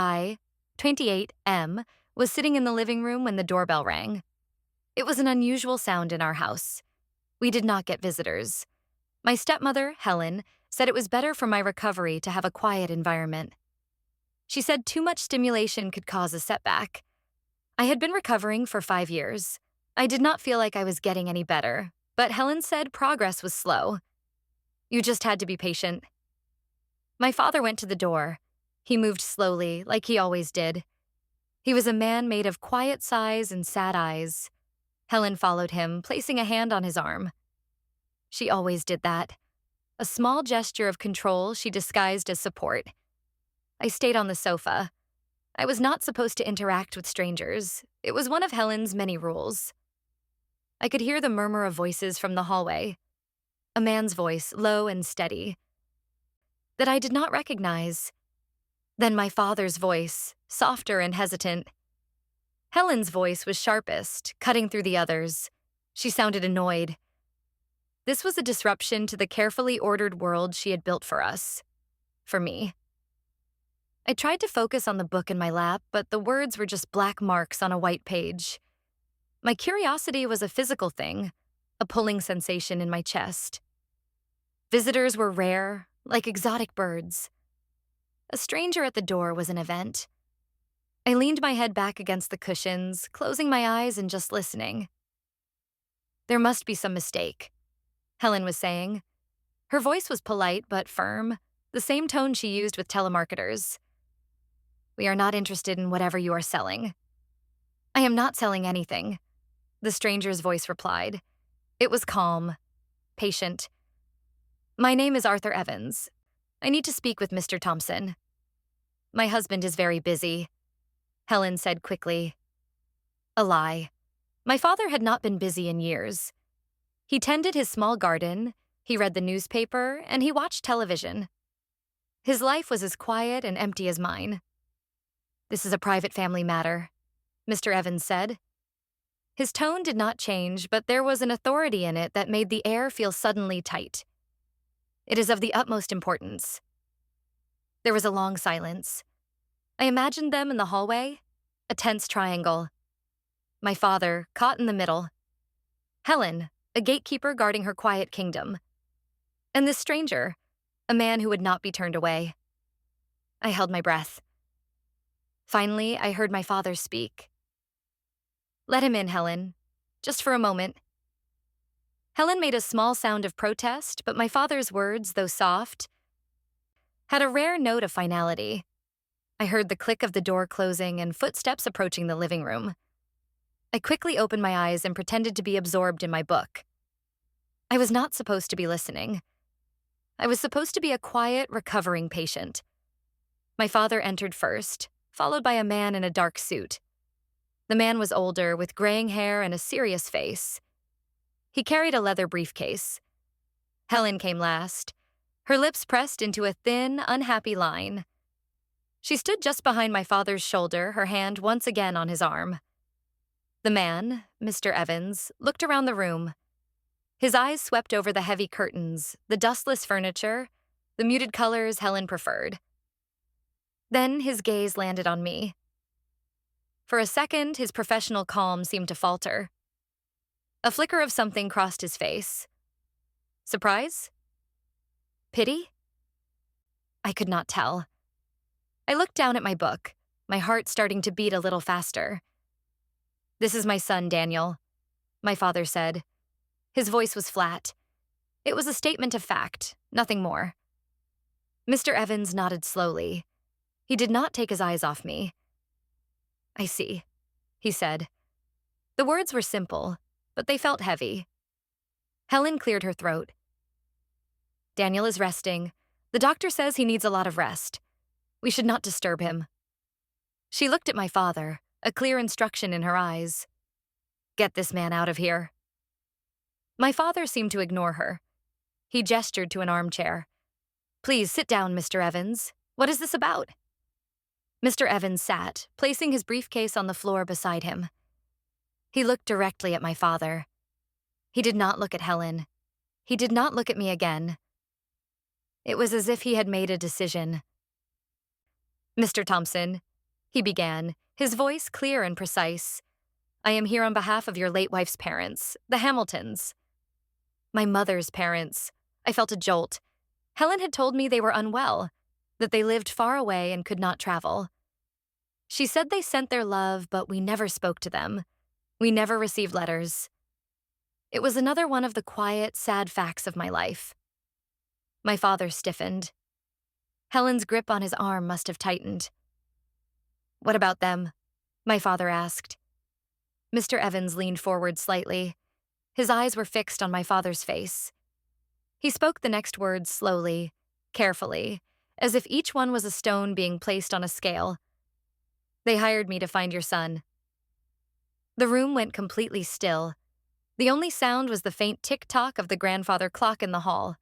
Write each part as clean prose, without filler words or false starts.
I, 28M, was sitting in the living room when the doorbell rang. It was an unusual sound in our house. We did not get visitors. My stepmother, Helen, said it was better for my recovery to have a quiet environment. She said too much stimulation could cause a setback. I had been recovering for 5 years. I did not feel like I was getting any better, but Helen said progress was slow. You just had to be patient. My father went to the door. He moved slowly, like he always did. He was a man made of quiet sighs and sad eyes. Helen followed him, placing a hand on his arm. She always did that. A small gesture of control she disguised as support. I stayed on the sofa. I was not supposed to interact with strangers. It was one of Helen's many rules. I could hear the murmur of voices from the hallway. A man's voice, low and steady, that I did not recognize. Then my father's voice, softer and hesitant. Helen's voice was sharpest, cutting through the others. She sounded annoyed. This was a disruption to the carefully ordered world she had built for us. For me. I tried to focus on the book in my lap, but the words were just black marks on a white page. My curiosity was a physical thing, a pulling sensation in my chest. Visitors were rare, like exotic birds. A stranger at the door was an event. I leaned my head back against the cushions, closing my eyes and just listening. There must be some mistake, Helen was saying. Her voice was polite but firm, the same tone she used with telemarketers. We are not interested in whatever you are selling. I am not selling anything, the stranger's voice replied. It was calm, patient. My name is Arthur Evans. I need to speak with Mr. Thompson. My husband is very busy, Helen said quickly. A lie. My father had not been busy in years. He tended his small garden, he read the newspaper, and he watched television. His life was as quiet and empty as mine. This is a private family matter, Mr. Evans said. His tone did not change, but there was an authority in it that made the air feel suddenly tight. It is of the utmost importance. There was a long silence. I imagined them in the hallway, a tense triangle. My father, caught in the middle. Helen, a gatekeeper guarding her quiet kingdom. And this stranger, a man who would not be turned away. I held my breath. Finally, I heard my father speak. Let him in, Helen. Just for a moment. Helen made a small sound of protest, but my father's words, though soft, had a rare note of finality. I heard the click of the door closing and footsteps approaching the living room. I quickly opened my eyes and pretended to be absorbed in my book. I was not supposed to be listening. I was supposed to be a quiet, recovering patient. My father entered first, followed by a man in a dark suit. The man was older, with graying hair and a serious face. He carried a leather briefcase. Helen came last, her lips pressed into a thin, unhappy line. She stood just behind my father's shoulder, her hand once again on his arm. The man, Mr. Evans, looked around the room. His eyes swept over the heavy curtains, the dustless furniture, the muted colors Helen preferred. Then his gaze landed on me. For a second, his professional calm seemed to falter. A flicker of something crossed his face. Surprise? Pity? I could not tell. I looked down at my book, my heart starting to beat a little faster. This is my son, Daniel, my father said. His voice was flat. It was a statement of fact, nothing more. Mr. Evans nodded slowly. He did not take his eyes off me. I see, he said. The words were simple, but they felt heavy. Helen cleared her throat. Daniel is resting. The doctor says he needs a lot of rest. We should not disturb him. She looked at my father, a clear instruction in her eyes. Get this man out of here. My father seemed to ignore her. He gestured to an armchair. Please sit down, Mr. Evans. What is this about? Mr. Evans sat, placing his briefcase on the floor beside him. He looked directly at my father. He did not look at Helen. He did not look at me again. It was as if he had made a decision. Mr. Thompson, he began, his voice clear and precise. "I am here on behalf of your late wife's parents, the Hamiltons." My mother's parents. I felt a jolt. Helen had told me they were unwell, that they lived far away and could not travel. She said they sent their love, but we never spoke to them. We never received letters. It was another one of the quiet, sad facts of my life. My father stiffened. Helen's grip on his arm must have tightened. "What about them?" my father asked. Mr. Evans leaned forward slightly. His eyes were fixed on my father's face. He spoke the next words slowly, carefully, as if each one was a stone being placed on a scale. "They hired me to find your son." The room went completely still. The only sound was the faint tick-tock of the grandfather clock in the hall.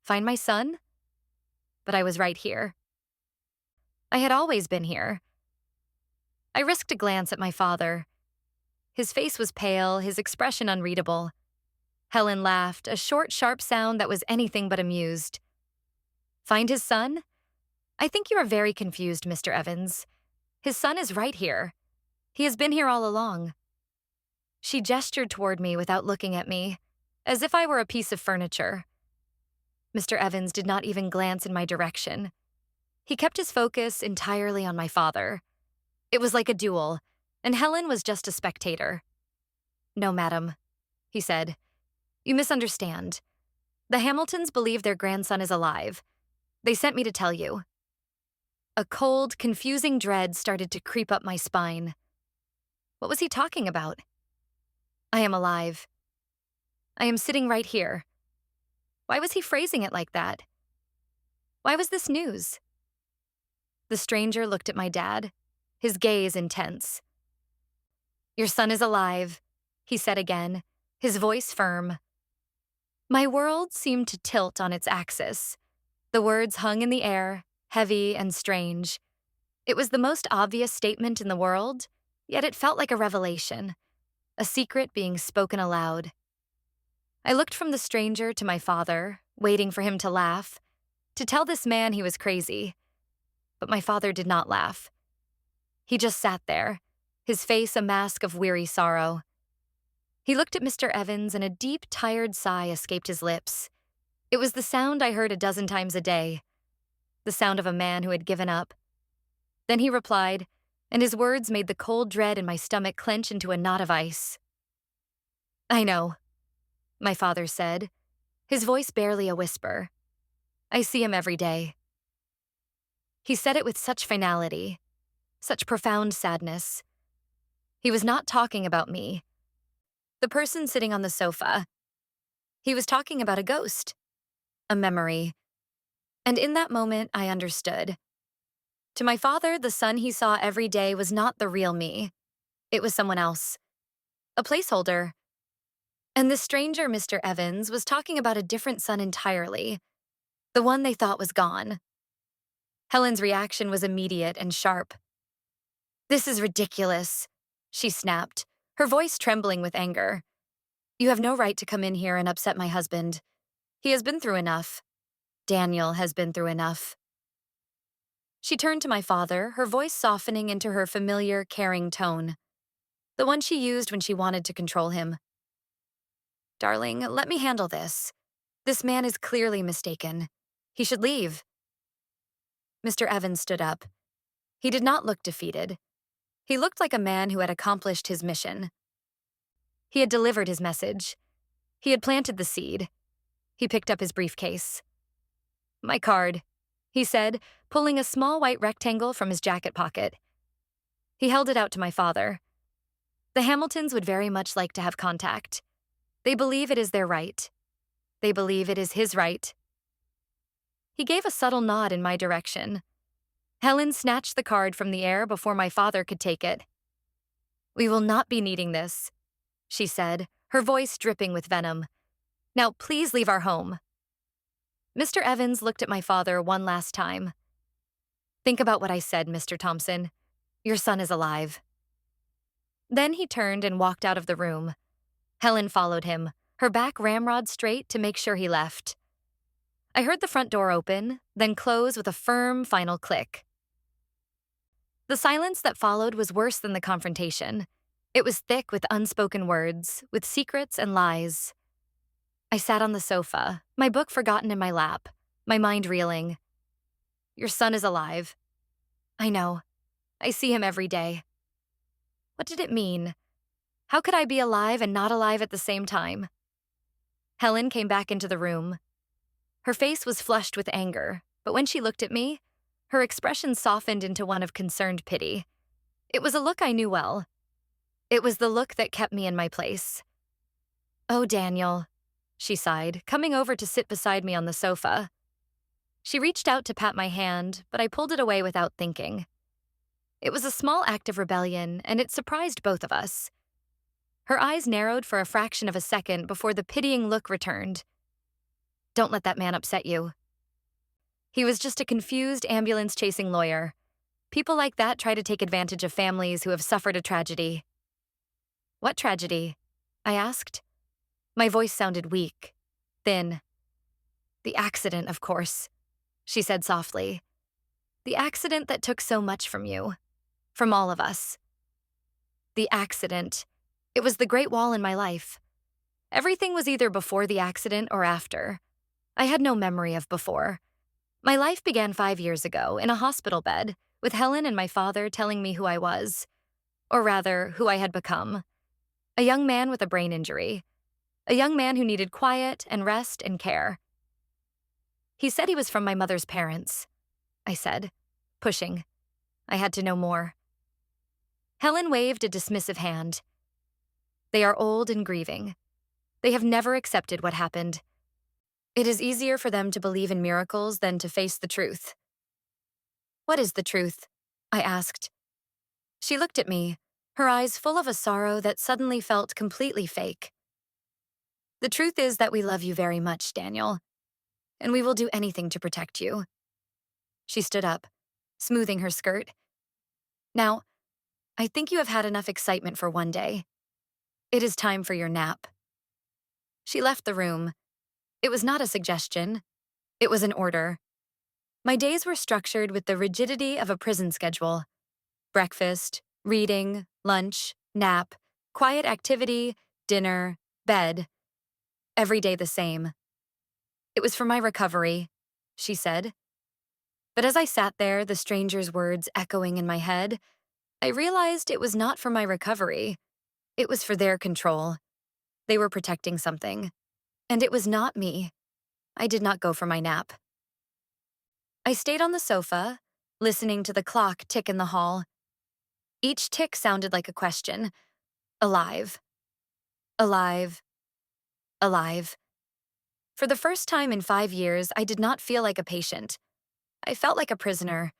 Find my son? But I was right here. I had always been here. I risked a glance at my father. His face was pale, his expression unreadable. Helen laughed, a short, sharp sound that was anything but amused. "Find his son? I think you are very confused, Mr. Evans. His son is right here. He has been here all along." She gestured toward me without looking at me, as if I were a piece of furniture. Mr. Evans did not even glance in my direction. He kept his focus entirely on my father. It was like a duel, and Helen was just a spectator. "No, madam," he said. "You misunderstand. The Hamiltons believe their grandson is alive. They sent me to tell you." A cold, confusing dread started to creep up my spine. What was he talking about? "I am alive. I am sitting right here." Why was he phrasing it like that? Why was this news? The stranger looked at my dad, his gaze intense. "Your son is alive," he said again, his voice firm. My world seemed to tilt on its axis. The words hung in the air, heavy and strange. It was the most obvious statement in the world, yet it felt like a revelation, a secret being spoken aloud. I looked from the stranger to my father, waiting for him to laugh, to tell this man he was crazy. But my father did not laugh. He just sat there, his face a mask of weary sorrow. He looked at Mr. Evans and a deep, tired sigh escaped his lips. It was the sound I heard a dozen times a day, the sound of a man who had given up. Then he replied, and his words made the cold dread in my stomach clench into a knot of ice. "I know," my father said, his voice barely a whisper. "I see him every day." He said it with such finality, such profound sadness. He was not talking about me, the person sitting on the sofa. He was talking about a ghost, a memory. And in that moment, I understood. To my father, the son he saw every day was not the real me. It was someone else, a placeholder. And this stranger, Mr. Evans, was talking about a different son entirely, the one they thought was gone. Helen's reaction was immediate and sharp. "This is ridiculous," she snapped, her voice trembling with anger. "You have no right to come in here and upset my husband. He has been through enough. Daniel has been through enough." She turned to my father, her voice softening into her familiar, caring tone, the one she used when she wanted to control him. "Darling, let me handle this. This man is clearly mistaken. He should leave." Mr. Evans stood up. He did not look defeated. He looked like a man who had accomplished his mission. He had delivered his message. He had planted the seed. He picked up his briefcase. "My card," he said, pulling a small white rectangle from his jacket pocket. He held it out to my father. "The Hamiltons would very much like to have contact. They believe it is their right. They believe it is his right." He gave a subtle nod in my direction. Helen snatched the card from the air before my father could take it. "We will not be needing this," she said, her voice dripping with venom. "Now please leave our home." Mr. Evans looked at my father one last time. "Think about what I said, Mr. Thompson. Your son is alive." Then he turned and walked out of the room. Helen followed him, her back ramrod straight to make sure he left. I heard the front door open, then close with a firm, final click. The silence that followed was worse than the confrontation. It was thick with unspoken words, with secrets and lies. I sat on the sofa, my book forgotten in my lap, my mind reeling. Your son is alive. I know. I see him every day. What did it mean? How could I be alive and not alive at the same time? Helen came back into the room. Her face was flushed with anger, but when she looked at me, her expression softened into one of concerned pity. It was a look I knew well. It was the look that kept me in my place. Oh, Daniel, she sighed, coming over to sit beside me on the sofa. She reached out to pat my hand, but I pulled it away without thinking. It was a small act of rebellion, and it surprised both of us. Her eyes narrowed for a fraction of a second before the pitying look returned. Don't let that man upset you. He was just a confused ambulance-chasing lawyer. People like that try to take advantage of families who have suffered a tragedy. What tragedy? I asked. My voice sounded weak, thin. The accident, of course, she said softly. The accident that took so much from you, from all of us. The accident. It was the Great Wall in my life. Everything was either before the accident or after. I had no memory of before. My life began 5 years ago in a hospital bed, with Helen and my father telling me who I was, or rather, who I had become. A young man with a brain injury. A young man who needed quiet and rest and care. He said he was from my mother's parents, I said, pushing. I had to know more. Helen waved a dismissive hand. They are old and grieving. They have never accepted what happened. It is easier for them to believe in miracles than to face the truth. What is the truth? I asked. She looked at me, her eyes full of a sorrow that suddenly felt completely fake. The truth is that we love you very much, Daniel, and we will do anything to protect you. She stood up, smoothing her skirt. Now, I think you have had enough excitement for one day. It is time for your nap. She left the room. It was not a suggestion. It was an order. My days were structured with the rigidity of a prison schedule. Breakfast, reading, lunch, nap, quiet activity, dinner, bed. Every day the same. It was for my recovery, she said. But as I sat there, the stranger's words echoing in my head, I realized it was not for my recovery. It was for their control. They were protecting something. And it was not me. I did not go for my nap. I stayed on the sofa, listening to the clock tick in the hall. Each tick sounded like a question. Alive. Alive. Alive. For the first time in 5 years, I did not feel like a patient. I felt like a prisoner.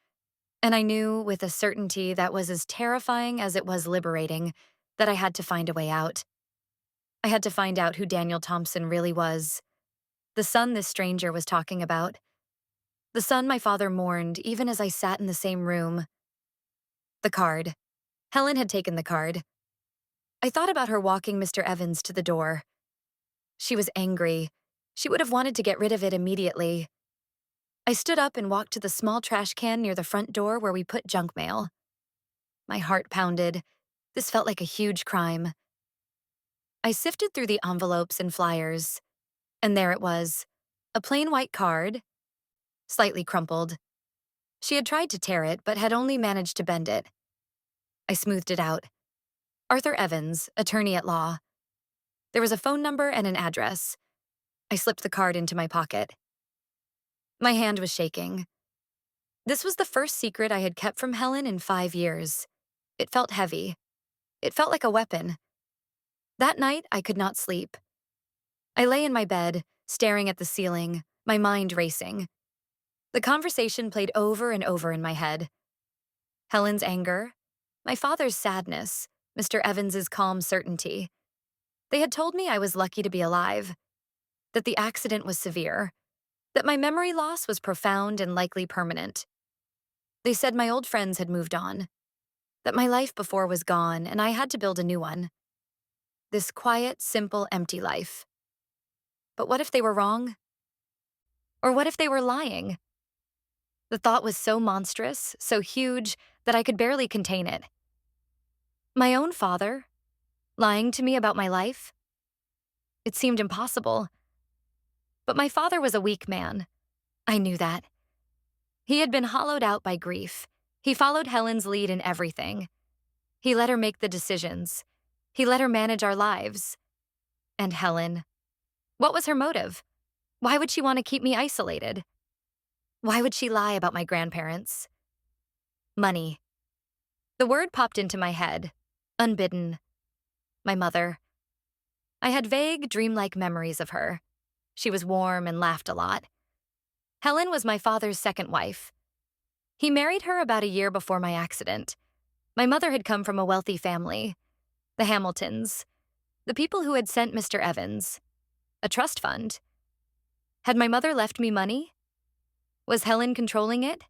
And I knew, with a certainty that was as terrifying as it was liberating, that I had to find a way out. I had to find out who Daniel Thompson really was. The son this stranger was talking about. The son my father mourned even as I sat in the same room. The card. Helen had taken the card. I thought about her walking Mr. Evans to the door. She was angry. She would have wanted to get rid of it immediately. I stood up and walked to the small trash can near the front door where we put junk mail. My heart pounded. This felt like a huge crime. I sifted through the envelopes and flyers, and there it was, a plain white card, slightly crumpled. She had tried to tear it, but had only managed to bend it. I smoothed it out. Arthur Evans, attorney at law. There was a phone number and an address. I slipped the card into my pocket. My hand was shaking. This was the first secret I had kept from Helen in 5 years. It felt heavy. It felt like a weapon. That night, I could not sleep. I lay in my bed, staring at the ceiling, my mind racing. The conversation played over and over in my head. Helen's anger, my father's sadness, Mr. Evans's calm certainty. They had told me I was lucky to be alive, that the accident was severe, that my memory loss was profound and likely permanent. They said my old friends had moved on, that my life before was gone and I had to build a new one. This quiet, simple, empty life. But what if they were wrong? Or what if they were lying? The thought was so monstrous, so huge, that I could barely contain it. My own father, lying to me about my life? It seemed impossible. But my father was a weak man. I knew that. He had been hollowed out by grief. He followed Helen's lead in everything. He let her make the decisions. He let her manage our lives. And Helen, what was her motive? Why would she want to keep me isolated? Why would she lie about my grandparents? Money. The word popped into my head, unbidden. My mother. I had vague, dreamlike memories of her. She was warm and laughed a lot. Helen was my father's second wife. He married her about a year before my accident. My mother had come from a wealthy family, the Hamiltons, the people who had sent Mr. Evans, a trust fund. Had my mother left me money? Was Helen controlling it?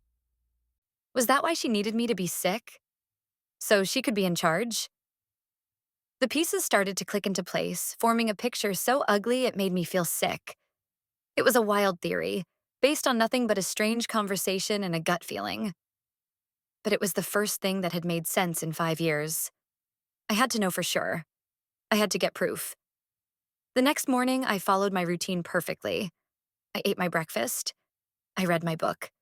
Was that why she needed me to be sick? So she could be in charge? The pieces started to click into place, forming a picture so ugly it made me feel sick. It was a wild theory, based on nothing but a strange conversation and a gut feeling. But it was the first thing that had made sense in 5 years. I had to know for sure. I had to get proof. The next morning, I followed my routine perfectly. I ate my breakfast. I read my book.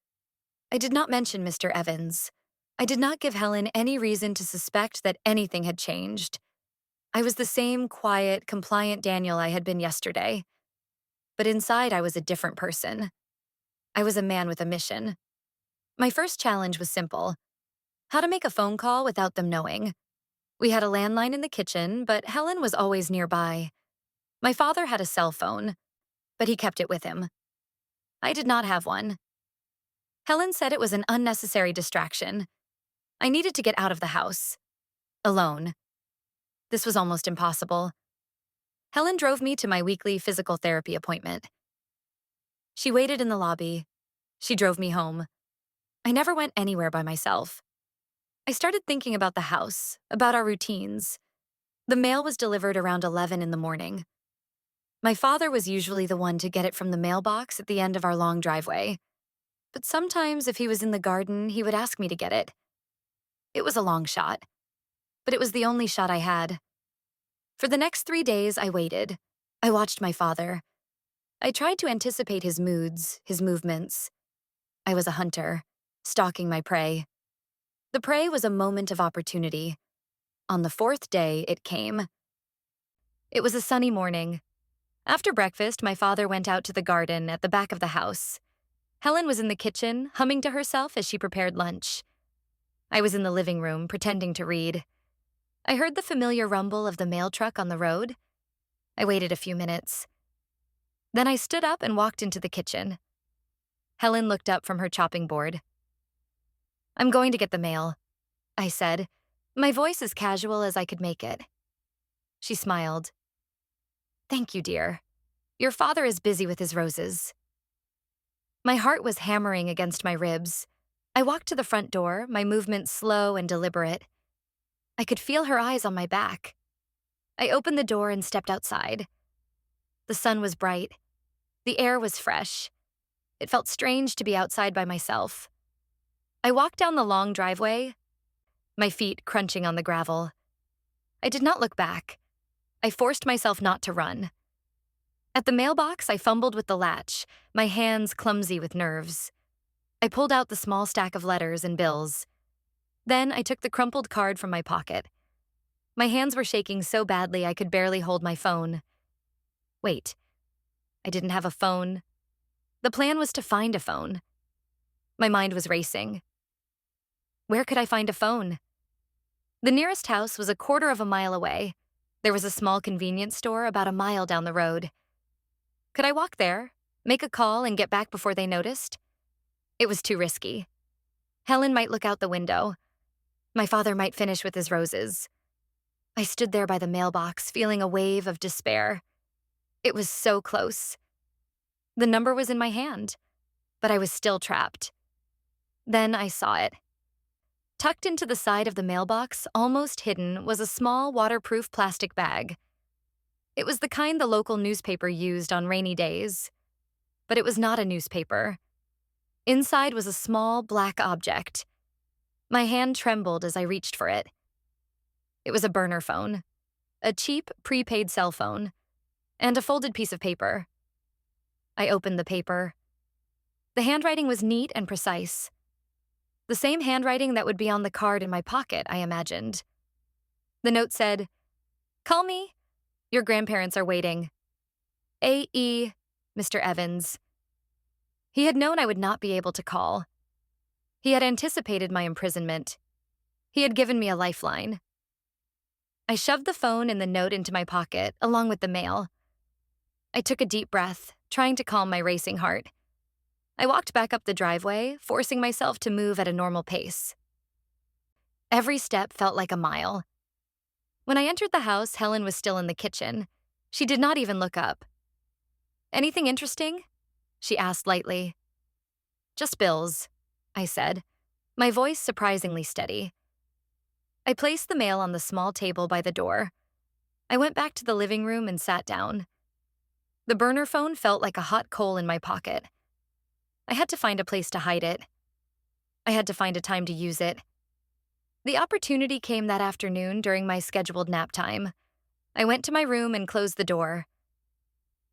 I did not mention Mr. Evans. I did not give Helen any reason to suspect that anything had changed. I was the same quiet, compliant Daniel I had been yesterday. But inside, I was a different person. I was a man with a mission. My first challenge was simple: how to make a phone call without them knowing. We had a landline in the kitchen, but Helen was always nearby. My father had a cell phone, but he kept it with him. I did not have one. Helen said it was an unnecessary distraction. I needed to get out of the house. Alone. This was almost impossible. Helen drove me to my weekly physical therapy appointment. She waited in the lobby. She drove me home. I never went anywhere by myself. I started thinking about the house, about our routines. The mail was delivered around 11 in the morning. My father was usually the one to get it from the mailbox at the end of our long driveway. But sometimes, if he was in the garden, he would ask me to get it. It was a long shot, but it was the only shot I had. For the next 3 days, I waited. I watched my father. I tried to anticipate his moods, his movements. I was a hunter, stalking my prey. The prey was a moment of opportunity. On the 4th day, it came. It was a sunny morning. After breakfast, my father went out to the garden at the back of the house. Helen was in the kitchen, humming to herself as she prepared lunch. I was in the living room, pretending to read. I heard the familiar rumble of the mail truck on the road. I waited a few minutes. Then I stood up and walked into the kitchen. Helen looked up from her chopping board. "I'm going to get the mail," I said, my voice as casual as I could make it. She smiled. "Thank you, dear. Your father is busy with his roses." My heart was hammering against my ribs. I walked to the front door, my movements slow and deliberate. I could feel her eyes on my back. I opened the door and stepped outside. The sun was bright. The air was fresh. It felt strange to be outside by myself. I walked down the long driveway, my feet crunching on the gravel. I did not look back. I forced myself not to run. At the mailbox, I fumbled with the latch, my hands clumsy with nerves. I pulled out the small stack of letters and bills. Then I took the crumpled card from my pocket. My hands were shaking so badly I could barely hold my phone. Wait, I didn't have a phone. The plan was to find a phone. My mind was racing. Where could I find a phone? The nearest house was a quarter of a mile away. There was a small convenience store about a mile down the road. Could I walk there, make a call, and get back before they noticed? It was too risky. Helen might look out the window. My father might finish with his roses. I stood there by the mailbox, feeling a wave of despair. It was so close. The number was in my hand, but I was still trapped. Then I saw it. Tucked into the side of the mailbox, almost hidden, was a small waterproof plastic bag. It was the kind the local newspaper used on rainy days. But it was not a newspaper. Inside was a small, black object. My hand trembled as I reached for it. It was a burner phone, a cheap, prepaid cell phone, and a folded piece of paper. I opened the paper. The handwriting was neat and precise. The same handwriting that would be on the card in my pocket, I imagined. The note said, "Call me. Your grandparents are waiting. A.E. Mr. Evans." He had known I would not be able to call. He had anticipated my imprisonment. He had given me a lifeline. I shoved the phone and the note into my pocket, along with the mail. I took a deep breath, trying to calm my racing heart. I walked back up the driveway, forcing myself to move at a normal pace. Every step felt like a mile. When I entered the house, Helen was still in the kitchen. She did not even look up. "Anything interesting?" she asked lightly. "Just bills," I said, my voice surprisingly steady. I placed the mail on the small table by the door. I went back to the living room and sat down. The burner phone felt like a hot coal in my pocket. I had to find a place to hide it. I had to find a time to use it. The opportunity came that afternoon during my scheduled nap time. I went to my room and closed the door.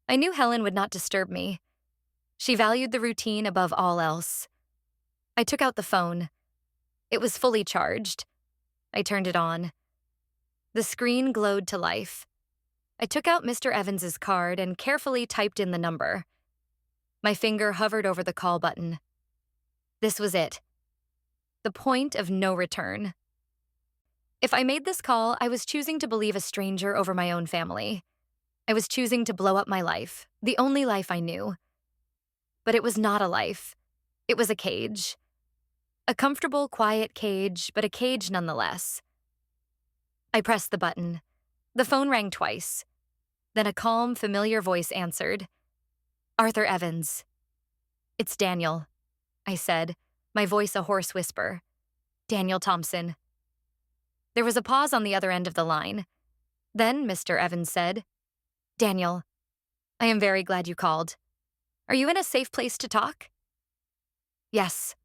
I knew Helen would not disturb me. She valued the routine above all else. I took out the phone. It was fully charged. I turned it on. The screen glowed to life. I took out Mr. Evans's card and carefully typed in the number. My finger hovered over the call button. This was it. The point of no return. If I made this call, I was choosing to believe a stranger over my own family. I was choosing to blow up my life, the only life I knew. But it was not a life. It was a cage. A comfortable, quiet cage, but a cage nonetheless. I pressed the button. The phone rang twice. Then a calm, familiar voice answered. "Arthur Evans." "It's Daniel," I said, my voice a hoarse whisper. "Daniel Thompson." There was a pause on the other end of the line. Then Mr. Evans said, "Daniel, I am very glad you called. Are you in a safe place to talk?" "Yes,"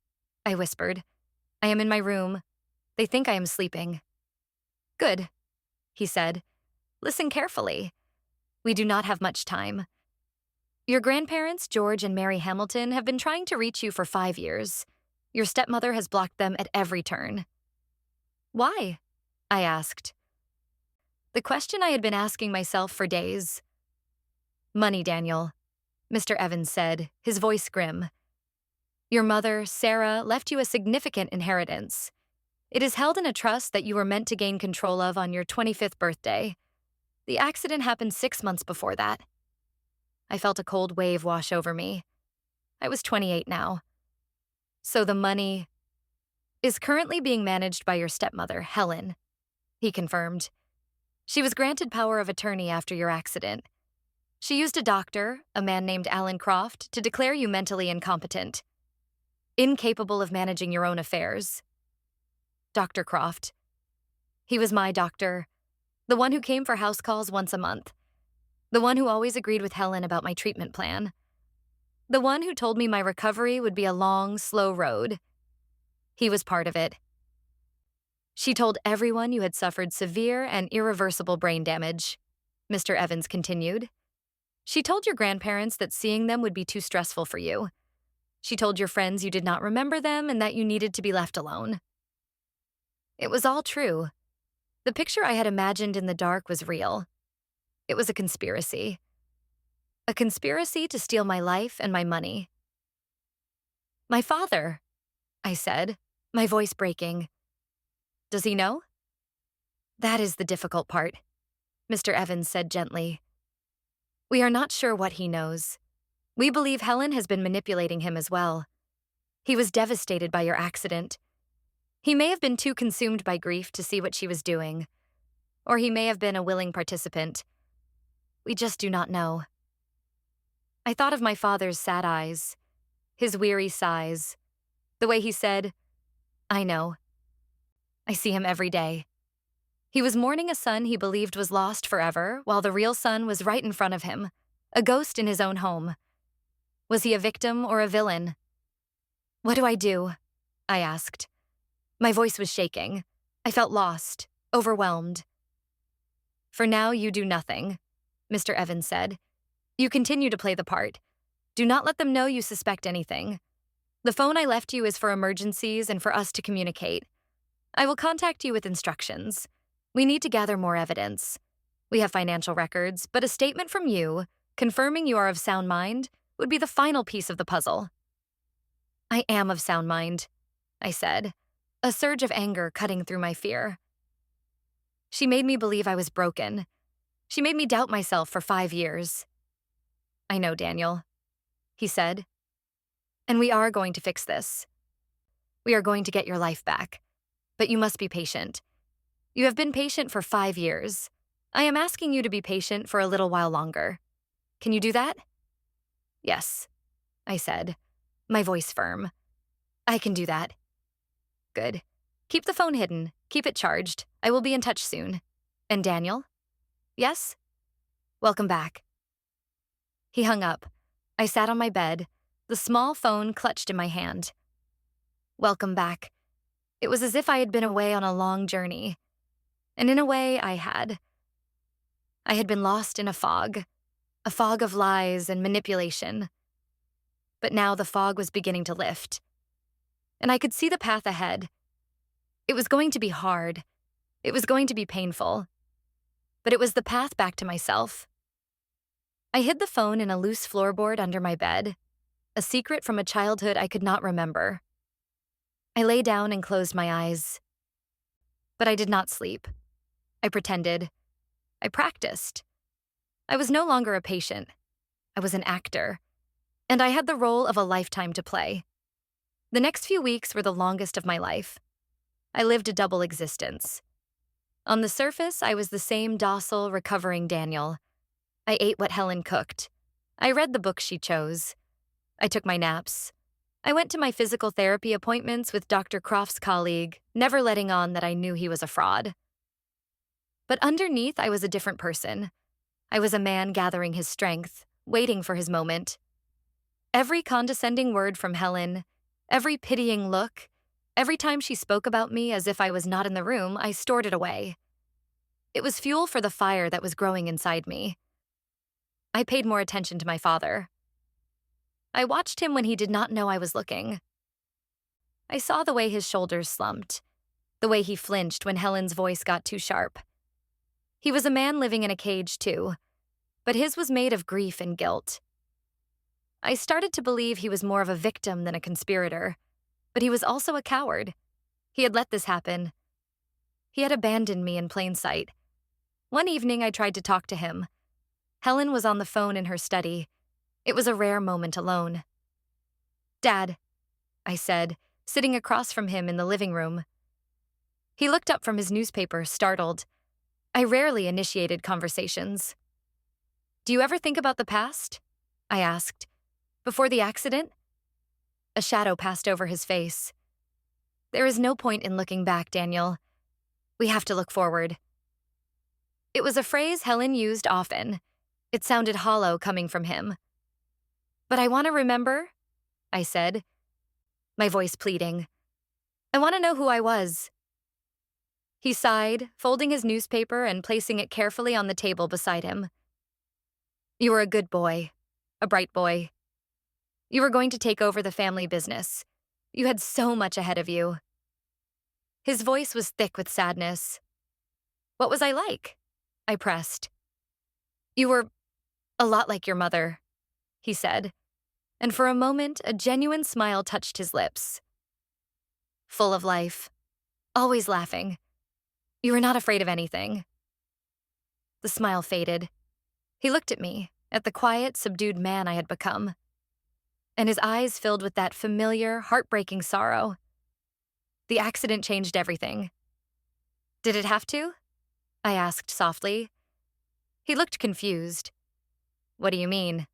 I whispered. "I am in my room. They think I am sleeping." "Good," he said. "Listen carefully. We do not have much time. Your grandparents, George and Mary Hamilton, have been trying to reach you for 5 years. Your stepmother has blocked them at every turn." "Why?" I asked. The question I had been asking myself for days. "Money, Daniel," Mr. Evans said, his voice grim. "Your mother, Sarah, left you a significant inheritance. It is held in a trust that you were meant to gain control of on your 25th birthday. The accident happened 6 months before that." I felt a cold wave wash over me. I was 28 now. "So the money is currently being managed by your stepmother, Helen," he confirmed. "She was granted power of attorney after your accident. She used a doctor, a man named Alan Croft, to declare you mentally incompetent, incapable of managing your own affairs. Dr. Croft. He was my doctor, the one who came for house calls once a month, the one who always agreed with Helen about my treatment plan, the one who told me my recovery would be a long, slow road. He was part of it. She told everyone you had suffered severe and irreversible brain damage," Mr. Evans continued. "She told your grandparents that seeing them would be too stressful for you. She told your friends you did not remember them and that you needed to be left alone." It was all true. The picture I had imagined in the dark was real. It was a conspiracy. A conspiracy to steal my life and my money. "My father," I said, my voice breaking. "Does he know?" "That is the difficult part," Mr. Evans said gently. "We are not sure what he knows. We believe Helen has been manipulating him as well. He was devastated by your accident. He may have been too consumed by grief to see what she was doing, or he may have been a willing participant. We just do not know." I thought of my father's sad eyes, his weary sighs, the way he said, "I know. I see him every day." He was mourning a son he believed was lost forever, while the real son was right in front of him, a ghost in his own home. Was he a victim or a villain? What do I do? I asked. My voice was shaking. I felt lost, overwhelmed. For now, you do nothing, Mr. Evans said. You continue to play the part. Do not let them know you suspect anything. The phone I left you is for emergencies and for us to communicate. I will contact you with instructions. We need to gather more evidence. We have financial records, but a statement from you, confirming you are of sound mind, would be the final piece of the puzzle. I am of sound mind, I said, a surge of anger cutting through my fear. She made me believe I was broken. She made me doubt myself for 5 years. I know, Daniel, he said. And we are going to fix this. We are going to get your life back. But you must be patient. You have been patient for 5 years. I am asking you to be patient for a little while longer. Can you do that? Yes, I said, my voice firm. I can do that. Good. Keep the phone hidden. Keep it charged. I will be in touch soon. And Daniel? Yes? Welcome back. He hung up. I sat on my bed, the small phone clutched in my hand. Welcome back. It was as if I had been away on a long journey. And in a way, I had. I had been lost in a fog of lies and manipulation. But now the fog was beginning to lift. And I could see the path ahead. It was going to be hard. It was going to be painful. But it was the path back to myself. I hid the phone in a loose floorboard under my bed, a secret from a childhood I could not remember. I lay down and closed my eyes. But I did not sleep. I pretended. I practiced. I was no longer a patient. I was an actor. And I had the role of a lifetime to play. The next few weeks were the longest of my life. I lived a double existence. On the surface, I was the same docile, recovering Daniel. I ate what Helen cooked. I read the books she chose. I took my naps. I went to my physical therapy appointments with Dr. Croft's colleague, never letting on that I knew he was a fraud. But underneath, I was a different person. I was a man gathering his strength, waiting for his moment. Every condescending word from Helen, every pitying look, every time she spoke about me as if I was not in the room, I stored it away. It was fuel for the fire that was growing inside me. I paid more attention to my father. I watched him when he did not know I was looking. I saw the way his shoulders slumped, the way he flinched when Helen's voice got too sharp. He was a man living in a cage too, but his was made of grief and guilt. I started to believe he was more of a victim than a conspirator, but he was also a coward. He had let this happen. He had abandoned me in plain sight. One evening, I tried to talk to him. Helen was on the phone in her study. It was a rare moment alone. Dad, I said, sitting across from him in the living room. He looked up from his newspaper, startled. I rarely initiated conversations. Do you ever think about the past? I asked. Before the accident? A shadow passed over his face. There is no point in looking back, Daniel. We have to look forward. It was a phrase Helen used often. It sounded hollow coming from him. But I want to remember, I said, my voice pleading. I want to know who I was. He sighed, folding his newspaper and placing it carefully on the table beside him. You were a good boy, a bright boy. You were going to take over the family business. You had so much ahead of you. His voice was thick with sadness. What was I like? I pressed. You were a lot like your mother, he said, and for a moment, a genuine smile touched his lips. Full of life, always laughing. You were not afraid of anything. The smile faded. He looked at me, at the quiet, subdued man I had become, and his eyes filled with that familiar, heartbreaking sorrow. The accident changed everything. Did it have to? I asked softly. He looked confused. What do you mean?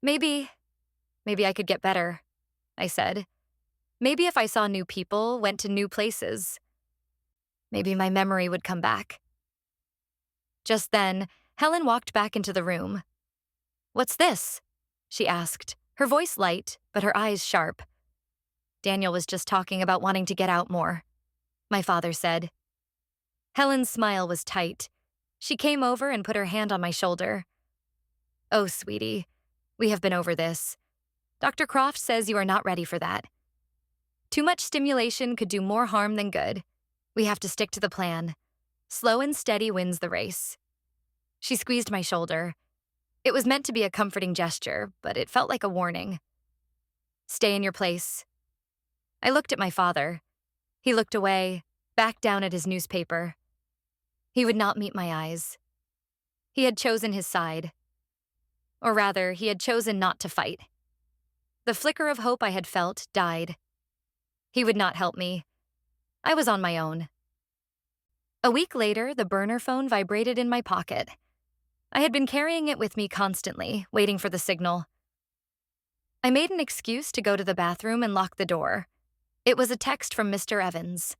Maybe I could get better, I said. Maybe if I saw new people, went to new places. Maybe my memory would come back. Just then, Helen walked back into the room. What's this? She asked, her voice light, but her eyes sharp. Daniel was just talking about wanting to get out more, my father said. Helen's smile was tight. She came over and put her hand on my shoulder. Oh, sweetie, we have been over this. Dr. Croft says you are not ready for that. Too much stimulation could do more harm than good. We have to stick to the plan. Slow and steady wins the race. She squeezed my shoulder. It was meant to be a comforting gesture, but it felt like a warning. Stay in your place. I looked at my father. He looked away, back down at his newspaper. He would not meet my eyes. He had chosen his side. Or rather, he had chosen not to fight. The flicker of hope I had felt died. He would not help me. I was on my own. A week later, the burner phone vibrated in my pocket. I had been carrying it with me constantly, waiting for the signal. I made an excuse to go to the bathroom and lock the door. It was a text from Mr. Evans.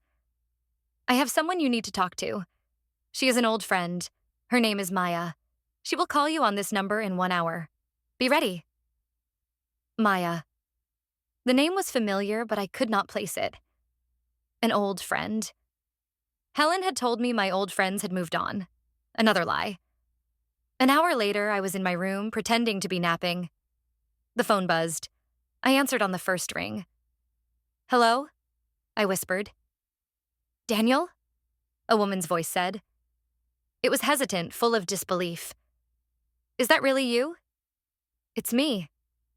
I have someone you need to talk to. She is an old friend. Her name is Maya. She will call you on this number in 1 hour. Be ready. Maya. The name was familiar, but I could not place it. An old friend. Helen had told me my old friends had moved on. Another lie. An hour later, I was in my room, pretending to be napping. The phone buzzed. I answered on the first ring. Hello? I whispered. Daniel? A woman's voice said. It was hesitant, full of disbelief. Is that really you? It's me,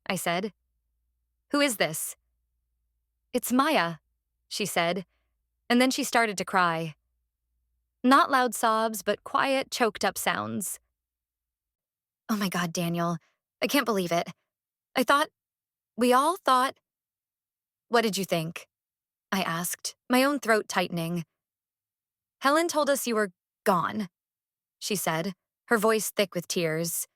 I said. Who is this? It's Maya, she said, and then she started to cry. Not loud sobs, but quiet, choked-up sounds. Oh my God, Daniel, I can't believe it. We all thought. What did you think? I asked, my own throat tightening. Helen told us you were gone, she said, her voice thick with tears.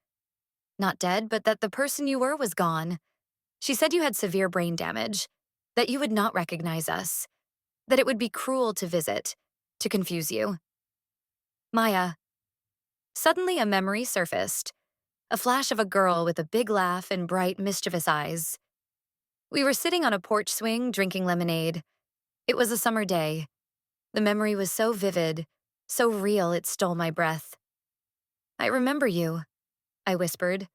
Not dead, but that the person you were was gone. She said you had severe brain damage, that you would not recognize us, that it would be cruel to visit, to confuse you. Maya. Suddenly a memory surfaced, a flash of a girl with a big laugh and bright, mischievous eyes. We were sitting on a porch swing, drinking lemonade. It was a summer day. The memory was so vivid, so real it stole my breath. I remember you, I whispered.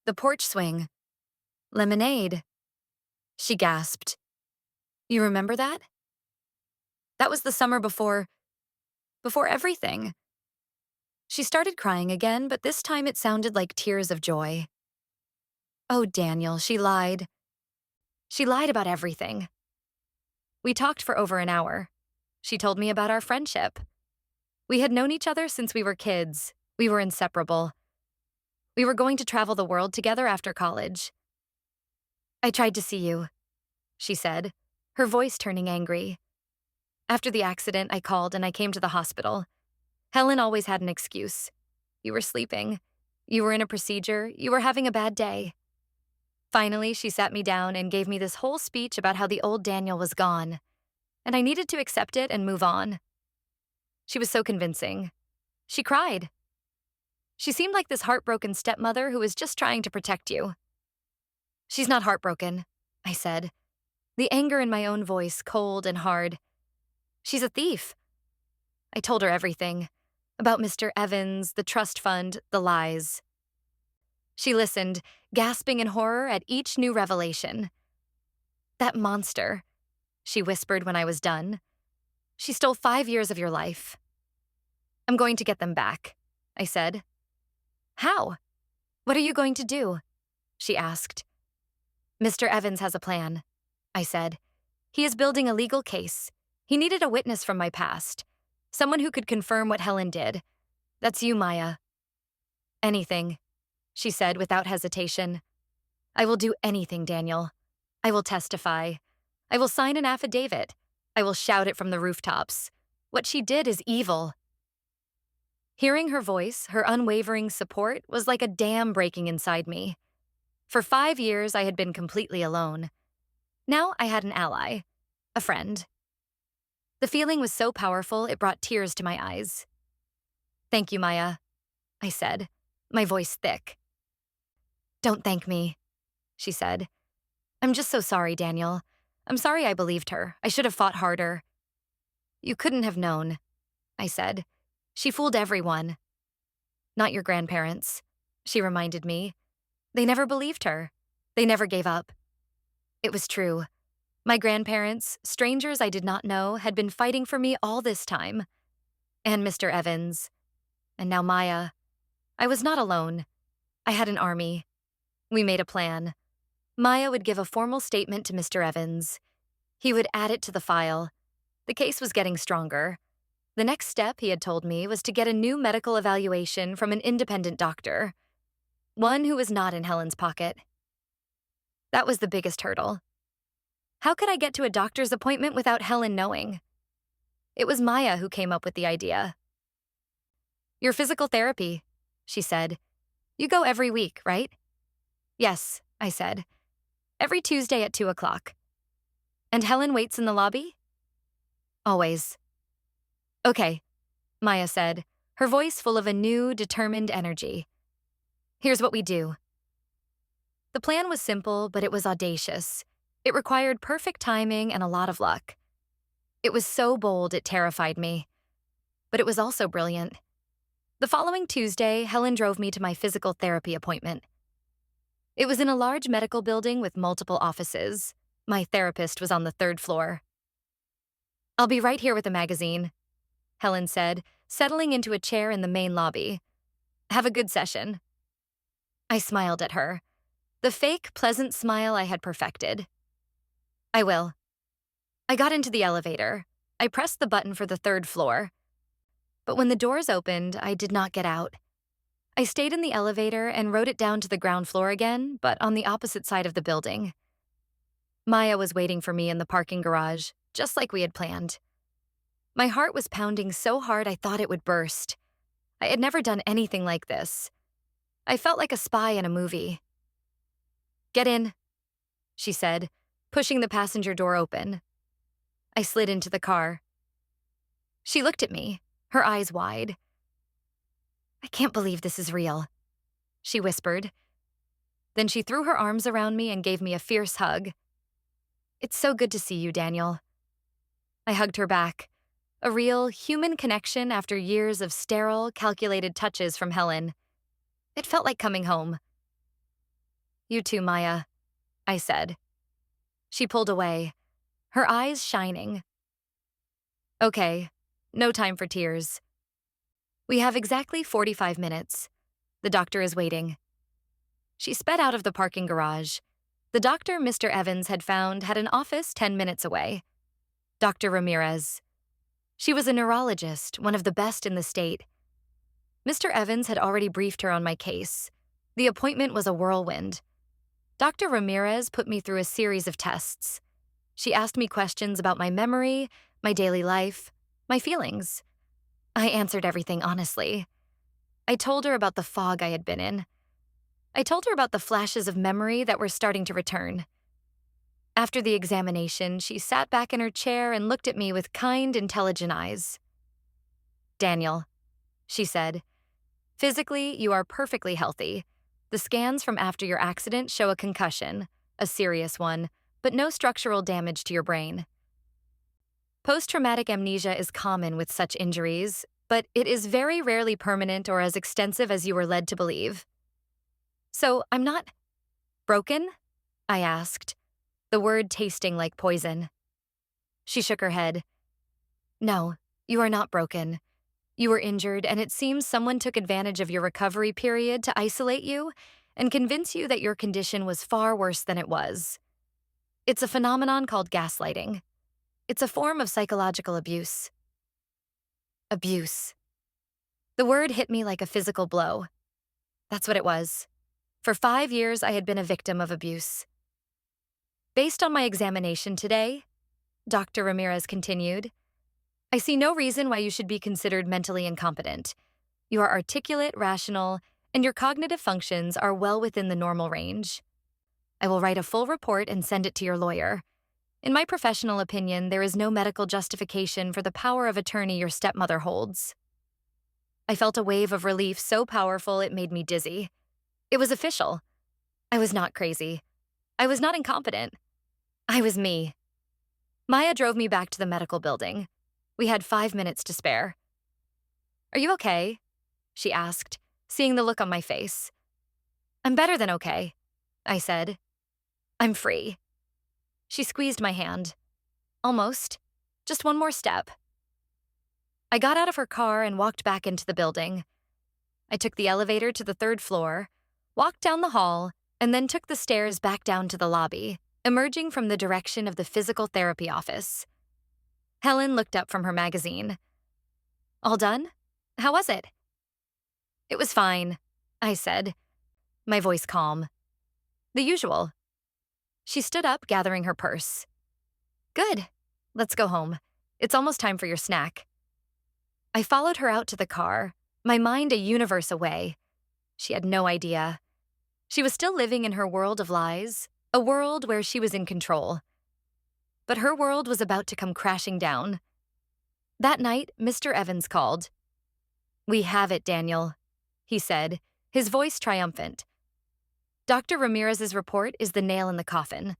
The porch swing. Lemonade. She gasped. You remember that? That was the summer before everything. She started crying again, but this time it sounded like tears of joy. Oh, Daniel, she lied. She lied about everything. We talked for over an hour. She told me about our friendship. We had known each other since we were kids. We were inseparable. We were going to travel the world together after college. I tried to see you, she said, her voice turning angry. After the accident, I called and I came to the hospital. Helen always had an excuse. You were sleeping. You were in a procedure. You were having a bad day. Finally, she sat me down and gave me this whole speech about how the old Daniel was gone, and I needed to accept it and move on. She was so convincing. She cried. She seemed like this heartbroken stepmother who was just trying to protect you. She's not heartbroken, I said, the anger in my own voice cold and hard. She's a thief. I told her everything, about Mr. Evans, the trust fund, the lies. She listened, gasping in horror at each new revelation. That monster, she whispered when I was done. She stole 5 years of your life. I'm going to get them back, I said. How? What are you going to do? She asked. Mr. Evans has a plan, I said. He is building a legal case. He needed a witness from my past, someone who could confirm what Helen did. That's you, Maya. Anything, she said without hesitation. I will do anything, Daniel. I will testify. I will sign an affidavit. I will shout it from the rooftops. What she did is evil. Hearing her voice, her unwavering support, was like a dam breaking inside me. For 5 years, I had been completely alone. Now I had an ally, a friend. The feeling was so powerful, it brought tears to my eyes. Thank you, Maya, I said, my voice thick. Don't thank me, she said. I'm just so sorry, Daniel. I'm sorry I believed her. I should have fought harder. You couldn't have known, I said. She fooled everyone. Not your grandparents, she reminded me. They never believed her. They never gave up. It was true. My grandparents, strangers I did not know, had been fighting for me all this time. And Mr. Evans. And now Maya. I was not alone. I had an army. We made a plan. Maya would give a formal statement to Mr. Evans. He would add it to the file. The case was getting stronger. The next step, he had told me, was to get a new medical evaluation from an independent doctor. One who was not in Helen's pocket. That was the biggest hurdle. How could I get to a doctor's appointment without Helen knowing? It was Maya who came up with the idea. Your physical therapy, she said. You go every week, right? Yes, I said. Every Tuesday at 2 o'clock. And Helen waits in the lobby? Always. Okay, Maya said, her voice full of a new, determined energy. Here's what we do. The plan was simple, but it was audacious. It required perfect timing and a lot of luck. It was so bold it terrified me. But it was also brilliant. The following Tuesday, Helen drove me to my physical therapy appointment. It was in a large medical building with multiple offices. My therapist was on the 3rd floor. I'll be right here with a magazine, Helen said, settling into a chair in the main lobby. Have a good session. I smiled at her. The fake, pleasant smile I had perfected. I will. I got into the elevator. I pressed the button for the 3rd floor. But when the doors opened, I did not get out. I stayed in the elevator and rode it down to the ground floor again, but on the opposite side of the building. Maya was waiting for me in the parking garage, just like we had planned. My heart was pounding so hard I thought it would burst. I had never done anything like this. I felt like a spy in a movie. Get in, she said, pushing the passenger door open. I slid into the car. She looked at me, her eyes wide. I can't believe this is real, she whispered. Then she threw her arms around me and gave me a fierce hug. It's so good to see you, Daniel. I hugged her back, a real, human connection after years of sterile, calculated touches from Helen. It felt like coming home. You too, Maya, I said. She pulled away, her eyes shining. Okay, no time for tears. We have exactly 45 minutes. The doctor is waiting. She sped out of the parking garage. The doctor Mr. Evans had found had an office 10 minutes away. Dr. Ramirez. She was a neurologist, one of the best in the state. Mr. Evans had already briefed her on my case. The appointment was a whirlwind. Dr. Ramirez put me through a series of tests. She asked me questions about my memory, my daily life, my feelings. I answered everything honestly. I told her about the fog I had been in. I told her about the flashes of memory that were starting to return. After the examination, she sat back in her chair and looked at me with kind, intelligent eyes. Daniel, she said, physically, you are perfectly healthy. The scans from after your accident show a concussion, a serious one, but no structural damage to your brain. Post-traumatic amnesia is common with such injuries, but it is very rarely permanent or as extensive as you were led to believe. So I'm not broken? I asked, the word tasting like poison. She shook her head. No, you are not broken. You were injured, and it seems someone took advantage of your recovery period to isolate you and convince you that your condition was far worse than it was. It's a phenomenon called gaslighting. It's a form of psychological abuse. Abuse. The word hit me like a physical blow. That's what it was. For 5 years, I had been a victim of abuse. Based on my examination today, Dr. Ramirez continued, I see no reason why you should be considered mentally incompetent. You are articulate, rational, and your cognitive functions are well within the normal range. I will write a full report and send it to your lawyer. In my professional opinion, there is no medical justification for the power of attorney your stepmother holds. I felt a wave of relief so powerful it made me dizzy. It was official. I was not crazy. I was not incompetent. I was me. Maya drove me back to the medical building. We had 5 minutes to spare. "Are you okay?" she asked, seeing the look on my face. "I'm better than okay," I said. "I'm free." She squeezed my hand. "Almost. Just one more step." I got out of her car and walked back into the building. I took the elevator to the 3rd floor, walked down the hall, and then took the stairs back down to the lobby, emerging from the direction of the physical therapy office. Helen looked up from her magazine. "All done? How was it?" "It was fine," I said, my voice calm. "The usual." She stood up, gathering her purse. "Good. Let's go home. It's almost time for your snack." I followed her out to the car, my mind a universe away. She had no idea. She was still living in her world of lies, a world where she was in control. But her world was about to come crashing down. That night, Mr. Evans called. "We have it, Daniel," he said, his voice triumphant. "Dr. Ramirez's report is the nail in the coffin.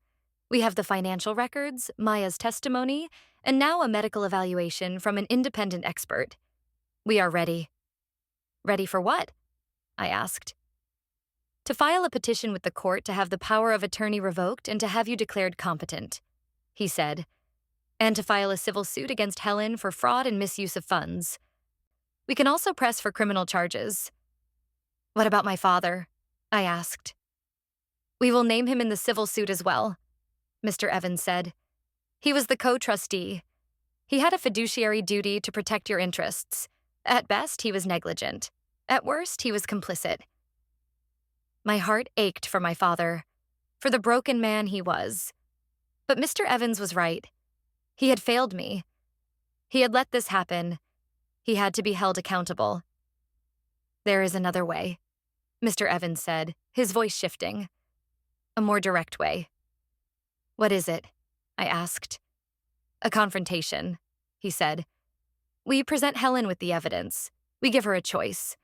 We have the financial records, Maya's testimony, and now a medical evaluation from an independent expert. We are ready." "Ready for what?" I asked. "To file a petition with the court to have the power of attorney revoked and to have you declared competent," he said, "and to file a civil suit against Helen for fraud and misuse of funds. We can also press for criminal charges." "What about my father?" I asked. "We will name him in the civil suit as well," Mr. Evans said. "He was the co-trustee. He had a fiduciary duty to protect your interests. At best, he was negligent. At worst, he was complicit." My heart ached for my father, for the broken man he was. But Mr. Evans was right. He had failed me. He had let this happen. He had to be held accountable. "There is another way," Mr. Evans said, his voice shifting. "A more direct way." "What is it?" I asked. "A confrontation," he said. "We present Helen with the evidence. We give her a choice.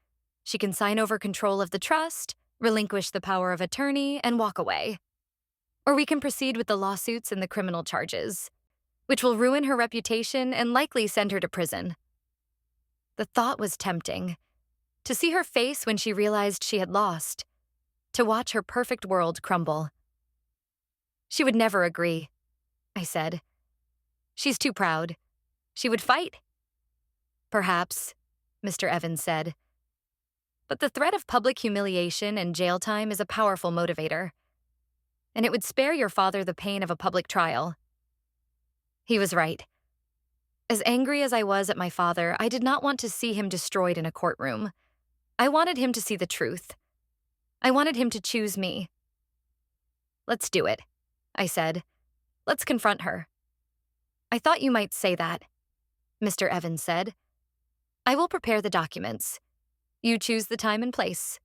She can sign over control of the trust, relinquish the power of attorney, and walk away. Or we can proceed with the lawsuits and the criminal charges, which will ruin her reputation and likely send her to prison." The thought was tempting. To see her face when she realized she had lost. To watch her perfect world crumble. "She would never agree," I said. "She's too proud. She would fight." "Perhaps," Mr. Evans said. "But the threat of public humiliation and jail time is a powerful motivator. And it would spare your father the pain of a public trial." He was right. As angry as I was at my father, I did not want to see him destroyed in a courtroom. I wanted him to see the truth. I wanted him to choose me. "Let's do it," I said. "Let's confront her." "I thought you might say that," Mr. Evans said. "I will prepare the documents. You choose the time and place."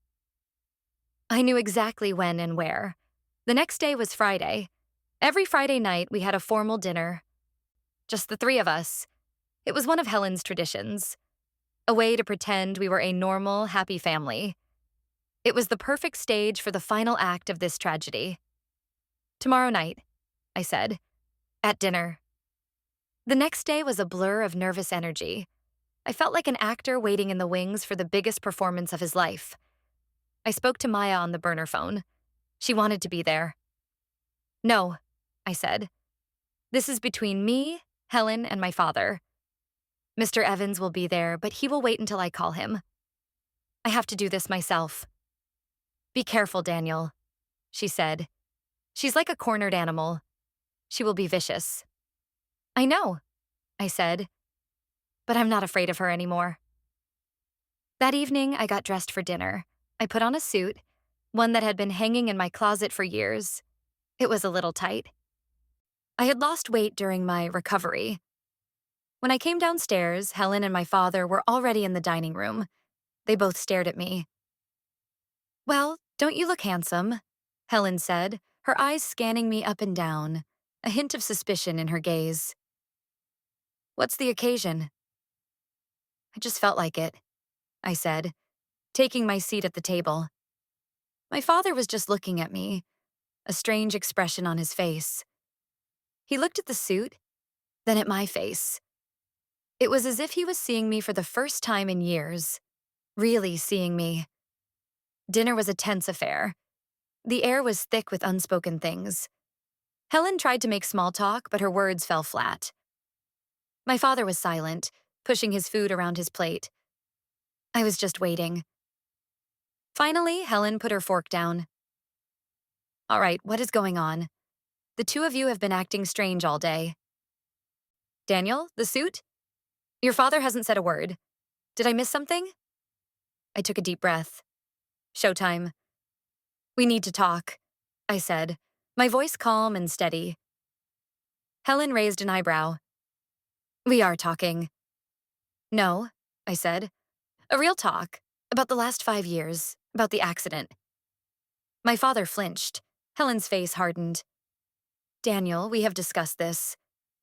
I knew exactly when and where. The next day was Friday. Every Friday night, we had a formal dinner. Just the 3 of us. It was one of Helen's traditions. A way to pretend we were a normal, happy family. It was the perfect stage for the final act of this tragedy. "Tomorrow night," I said, "at dinner." The next day was a blur of nervous energy. I felt like an actor waiting in the wings for the biggest performance of his life. I spoke to Maya on the burner phone. She wanted to be there. "No," I said. "This is between me, Helen, and my father. Mr. Evans will be there, but he will wait until I call him. I have to do this myself." "Be careful, Daniel," she said. "She's like a cornered animal. She will be vicious." "I know," I said, "but I'm not afraid of her anymore." That evening, I got dressed for dinner. I put on a suit, one that had been hanging in my closet for years. It was a little tight. I had lost weight during my recovery. When I came downstairs, Helen and my father were already in the dining room. They both stared at me. "Well, don't you look handsome?" Helen said, her eyes scanning me up and down, a hint of suspicion in her gaze. "What's the occasion?" "I just felt like it," I said, taking my seat at the table. My father was just looking at me, a strange expression on his face. He looked at the suit, then at my face. It was as if he was seeing me for the first time in years, really seeing me. Dinner was a tense affair. The air was thick with unspoken things. Helen tried to make small talk, but her words fell flat. My father was silent, pushing his food around his plate. I was just waiting. Finally, Helen put her fork down. All right, what is going on? The two of you have been acting strange all day. Daniel, the suit? Your father hasn't said a word. Did I miss something? I took a deep breath. Showtime. We need to talk, I said, my voice calm and steady. Helen raised an eyebrow. We are talking. No, I said. A real talk. About the last 5 years. About the accident. My father flinched. Helen's face hardened. Daniel, we have discussed this.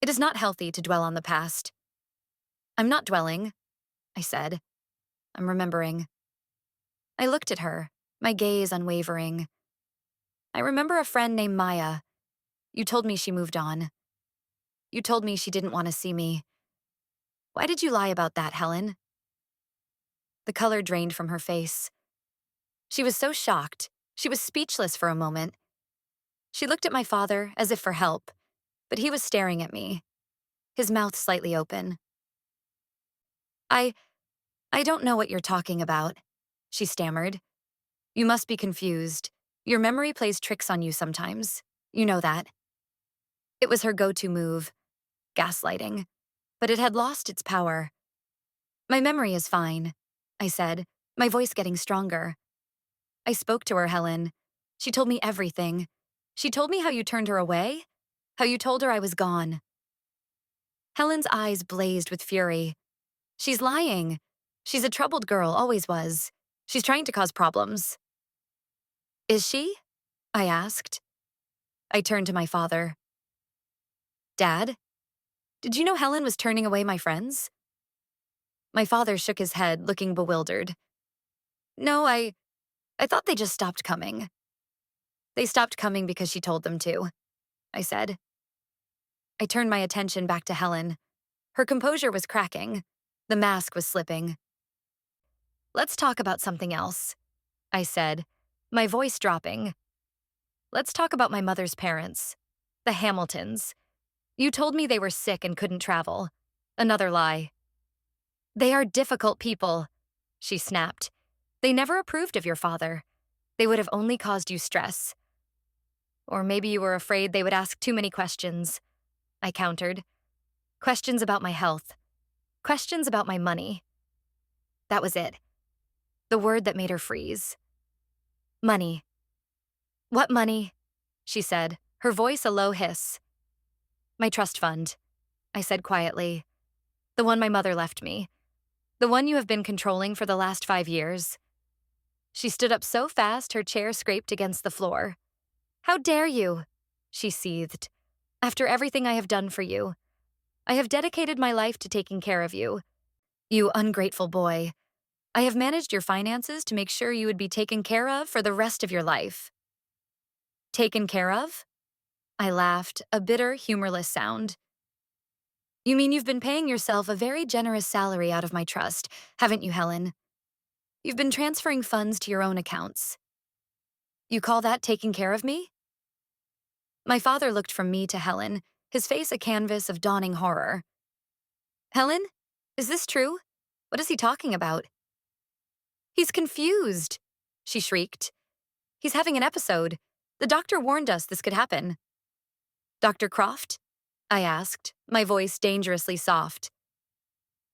It is not healthy to dwell on the past. I'm not dwelling, I said. I'm remembering. I looked at her, my gaze unwavering. I remember a friend named Maya. You told me she moved on. You told me she didn't want to see me. Why did you lie about that, Helen? The color drained from her face. She was so shocked. She was speechless for a moment. She looked at my father as if for help, but he was staring at me, his mouth slightly open. I don't know what you're talking about, she stammered. You must be confused. Your memory plays tricks on you sometimes. You know that. It was her go-to move, gaslighting, but it had lost its power. My memory is fine, I said, my voice getting stronger. I spoke to her, Helen. She told me everything. She told me how you turned her away, how you told her I was gone. Helen's eyes blazed with fury. She's lying. She's a troubled girl, always was. She's trying to cause problems. Is she? I asked. I turned to my father. Dad, did you know Helen was turning away my friends? My father shook his head, looking bewildered. No, I thought they just stopped coming. They stopped coming because she told them to, I said. I turned my attention back to Helen. Her composure was cracking. The mask was slipping. Let's talk about something else, I said, my voice dropping. Let's talk about my mother's parents, the Hamiltons. You told me they were sick and couldn't travel. Another lie. They are difficult people, she snapped. They never approved of your father. They would have only caused you stress. Or maybe you were afraid they would ask too many questions, I countered. Questions about my health. Questions about my money. That was it. The word that made her freeze. Money. What money? She said, her voice a low hiss. My trust fund, I said quietly. The one my mother left me. The one you have been controlling for the last 5 years. She stood up so fast her chair scraped against the floor. How dare you? She seethed. After everything I have done for you. I have dedicated my life to taking care of you. You ungrateful boy. I have managed your finances to make sure you would be taken care of for the rest of your life. Taken care of? I laughed, a bitter, humorless sound. You mean you've been paying yourself a very generous salary out of my trust, haven't you, Helen? You've been transferring funds to your own accounts. You call that taking care of me? My father looked from me to Helen, his face a canvas of dawning horror. Helen, is this true? What is he talking about? He's confused, she shrieked. He's having an episode. The doctor warned us this could happen. Dr. Croft? I asked, my voice dangerously soft.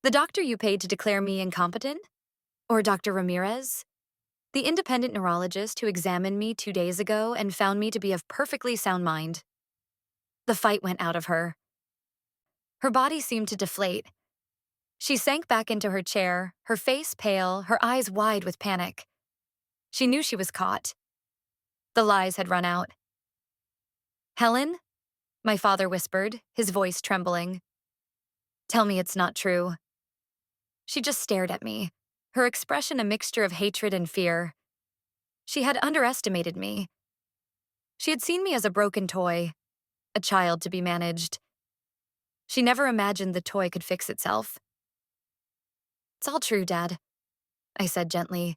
The doctor you paid to declare me incompetent? Or Dr. Ramirez? The independent neurologist who examined me 2 days ago and found me to be of perfectly sound mind. The fight went out of her. Her body seemed to deflate. She sank back into her chair, her face pale, her eyes wide with panic. She knew she was caught. The lies had run out. Helen? My father whispered, his voice trembling. Tell me it's not true. She just stared at me, her expression a mixture of hatred and fear. She had underestimated me. She had seen me as a broken toy, a child to be managed. She never imagined the toy could fix itself. It's all true, Dad, I said gently.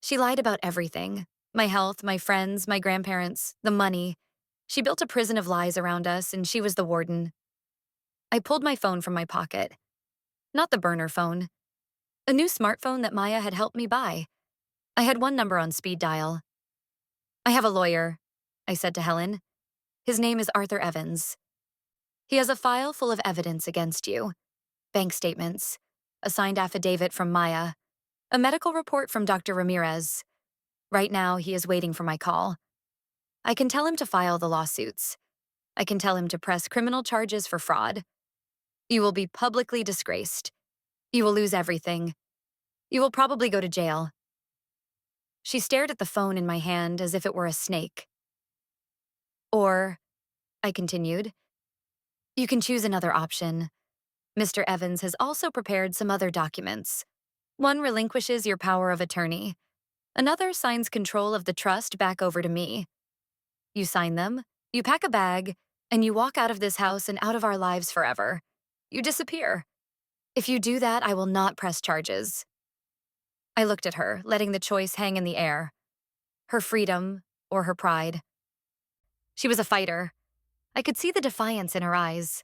She lied about everything. My health, my friends, my grandparents, the money. She built a prison of lies around us, and she was the warden. I pulled my phone from my pocket. Not the burner phone. A new smartphone that Maya had helped me buy. I had one number on speed dial. I have a lawyer, I said to Helen. His name is Arthur Evans. He has a file full of evidence against you. Bank statements, a signed affidavit from Maya, a medical report from Dr. Ramirez. Right now, he is waiting for my call. I can tell him to file the lawsuits. I can tell him to press criminal charges for fraud. You will be publicly disgraced. You will lose everything. You will probably go to jail. She stared at the phone in my hand as if it were a snake. Or, I continued, you can choose another option. Mr. Evans has also prepared some other documents. One relinquishes your power of attorney. Another signs control of the trust back over to me. You sign them, you pack a bag, and you walk out of this house and out of our lives forever. You disappear. If you do that, I will not press charges. I looked at her, letting the choice hang in the air. Her freedom or her pride. She was a fighter. I could see the defiance in her eyes.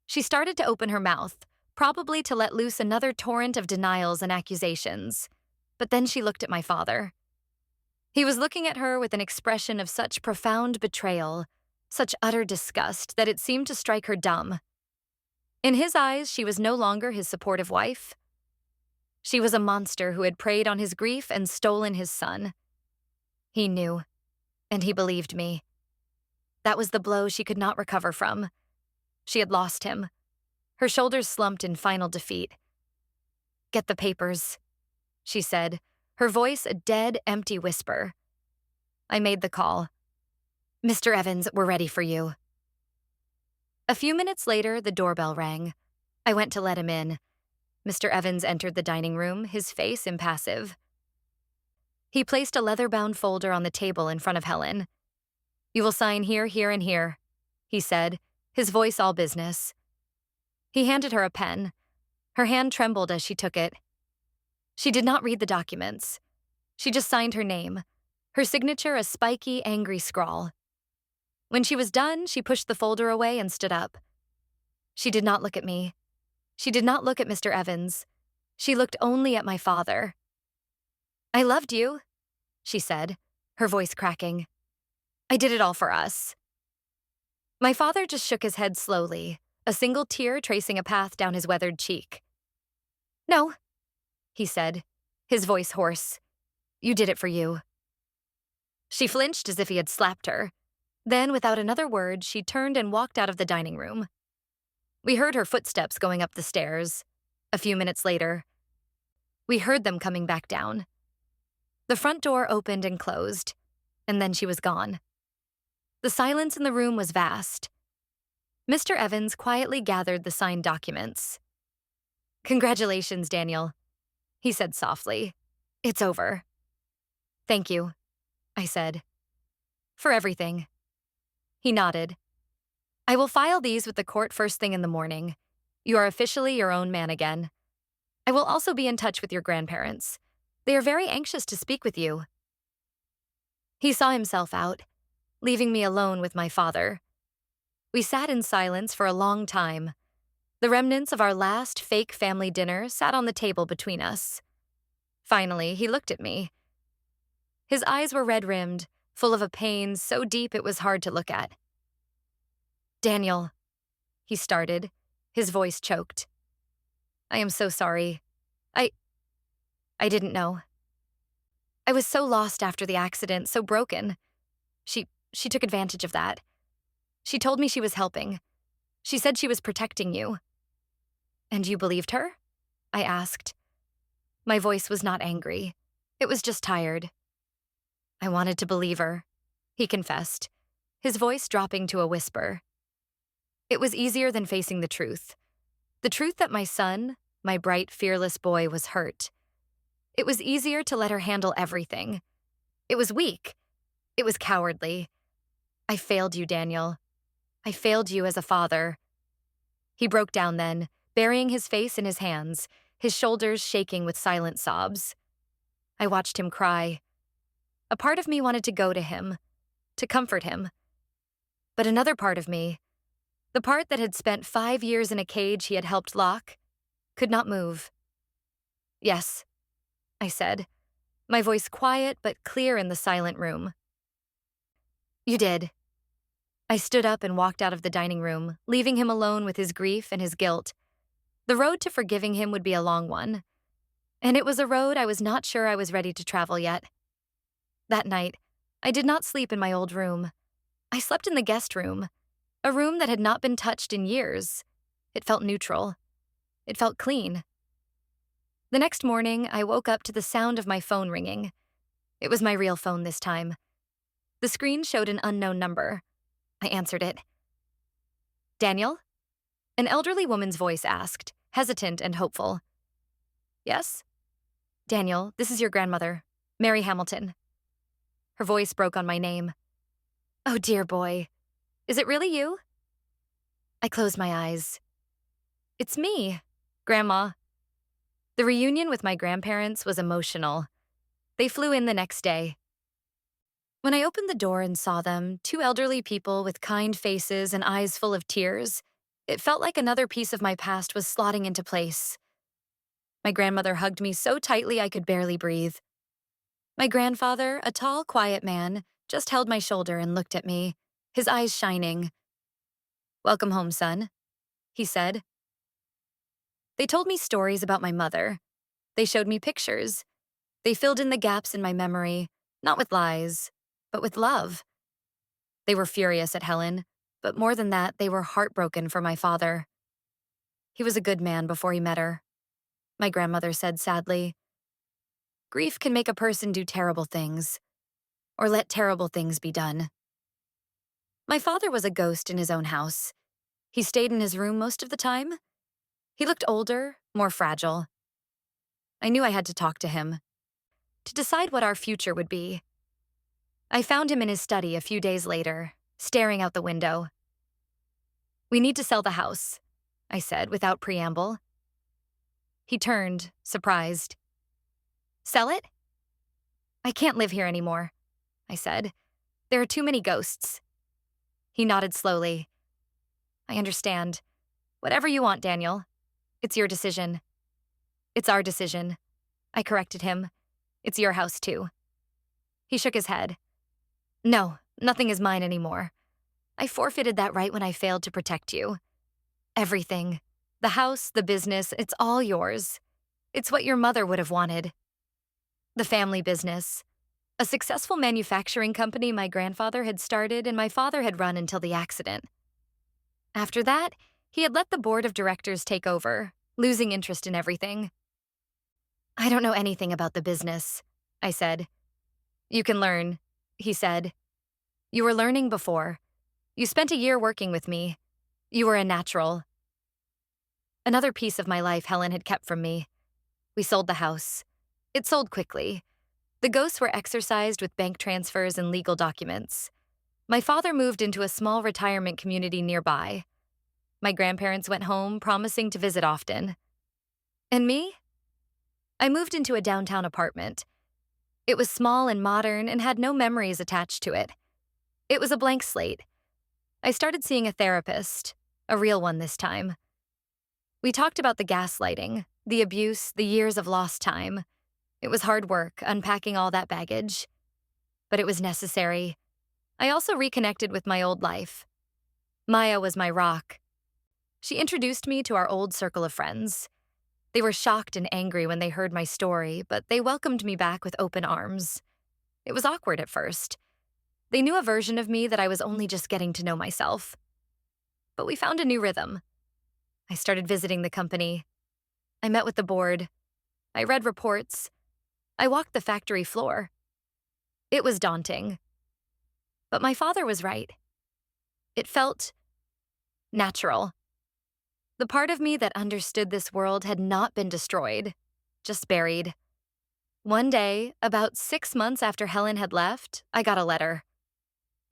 She started to open her mouth, probably to let loose another torrent of denials and accusations. But then she looked at my father. He was looking at her with an expression of such profound betrayal, such utter disgust that it seemed to strike her dumb. In his eyes, she was no longer his supportive wife. She was a monster who had preyed on his grief and stolen his son. He knew, and he believed me. That was the blow she could not recover from. She had lost him. Her shoulders slumped in final defeat. Get the papers, she said, her voice a dead, empty whisper. I made the call. Mr. Evans, we're ready for you. A few minutes later, the doorbell rang. I went to let him in. Mr. Evans entered the dining room, his face impassive. He placed a leather-bound folder on the table in front of Helen. You will sign here, here, and here, he said, his voice all business. He handed her a pen. Her hand trembled as she took it. She did not read the documents. She just signed her name, her signature a spiky, angry scrawl. When she was done, she pushed the folder away and stood up. She did not look at me. She did not look at Mr. Evans. She looked only at my father. I loved you, she said, her voice cracking. I did it all for us. My father just shook his head slowly, a single tear tracing a path down his weathered cheek. No, he said, his voice hoarse. You did it for you. She flinched as if he had slapped her. Then, without another word, she turned and walked out of the dining room. We heard her footsteps going up the stairs. A few minutes later, we heard them coming back down. The front door opened and closed, and then she was gone. The silence in the room was vast. Mr. Evans quietly gathered the signed documents. Congratulations, Daniel, he said softly. It's over. Thank you, I said. For everything. He nodded. I will file these with the court first thing in the morning. You are officially your own man again. I will also be in touch with your grandparents. They are very anxious to speak with you. He saw himself out, leaving me alone with my father. We sat in silence for a long time. The remnants of our last fake family dinner sat on the table between us. Finally, he looked at me. His eyes were red-rimmed, full of a pain so deep it was hard to look at. Daniel, he started, his voice choked. I am so sorry. I didn't know. I was so lost after the accident, so broken. She took advantage of that. She told me she was helping. She said she was protecting you. And you believed her? I asked. My voice was not angry. It was just tired. I wanted to believe her, he confessed, his voice dropping to a whisper. It was easier than facing the truth that my son, my bright, fearless boy, was hurt. It was easier to let her handle everything. It was weak. It was cowardly. I failed you, Daniel. I failed you as a father. He broke down then, burying his face in his hands, his shoulders shaking with silent sobs. I watched him cry. A part of me wanted to go to him, to comfort him. But another part of me, the part that had spent 5 years in a cage he had helped lock, could not move. "Yes," I said, my voice quiet but clear in the silent room. "You did." I stood up and walked out of the dining room, leaving him alone with his grief and his guilt. The road to forgiving him would be a long one, and it was a road I was not sure I was ready to travel yet. That night, I did not sleep in my old room. I slept in the guest room, a room that had not been touched in years. It felt neutral. It felt clean. The next morning, I woke up to the sound of my phone ringing. It was my real phone this time. The screen showed an unknown number. I answered it. "Daniel?" An elderly woman's voice asked, hesitant and hopeful. "Yes?" "Daniel, this is your grandmother, Mary Hamilton." Her voice broke on my name. "Oh, dear boy. Is it really you?" I closed my eyes. "It's me, Grandma." The reunion with my grandparents was emotional. They flew in the next day. When I opened the door and saw them, two elderly people with kind faces and eyes full of tears, it felt like another piece of my past was slotting into place. My grandmother hugged me so tightly I could barely breathe. My grandfather, a tall, quiet man, just held my shoulder and looked at me, his eyes shining. "Welcome home, son," he said. They told me stories about my mother. They showed me pictures. They filled in the gaps in my memory, not with lies, but with love. They were furious at Helen, but more than that, they were heartbroken for my father. "He was a good man before he met her," my grandmother said sadly. "Grief can make a person do terrible things, or let terrible things be done." My father was a ghost in his own house. He stayed in his room most of the time. He looked older, more fragile. I knew I had to talk to him, to decide what our future would be. I found him in his study a few days later, staring out the window. "We need to sell the house," I said without preamble. He turned, surprised. "Sell it?" "I can't live here anymore," I said. "There are too many ghosts." He nodded slowly. "I understand. Whatever you want, Daniel. It's your decision." "It's our decision," I corrected him. "It's your house, too." He shook his head. "No, nothing is mine anymore. I forfeited that right when I failed to protect you. Everything. The house, the business, it's all yours. It's what your mother would have wanted." The family business. A successful manufacturing company my grandfather had started and my father had run until the accident. After that, he had let the board of directors take over, losing interest in everything. "I don't know anything about the business," I said. "You can learn," he said. "You were learning before. You spent a year working with me. You were a natural." Another piece of my life Helen had kept from me. We sold the house. It sold quickly. The ghosts were exorcised with bank transfers and legal documents. My father moved into a small retirement community nearby. My grandparents went home, promising to visit often. And me? I moved into a downtown apartment. It was small and modern and had no memories attached to it. It was a blank slate. I started seeing a therapist, a real one this time. We talked about the gaslighting, the abuse, the years of lost time. It was hard work, unpacking all that baggage. But it was necessary. I also reconnected with my old life. Maya was my rock. She introduced me to our old circle of friends. They were shocked and angry when they heard my story, but they welcomed me back with open arms. It was awkward at first. They knew a version of me that I was only just getting to know myself. But we found a new rhythm. I started visiting the company. I met with the board. I read reports. I walked the factory floor. It was daunting. But my father was right. It felt natural. The part of me that understood this world had not been destroyed, just buried. One day, about 6 months after Helen had left, I got a letter.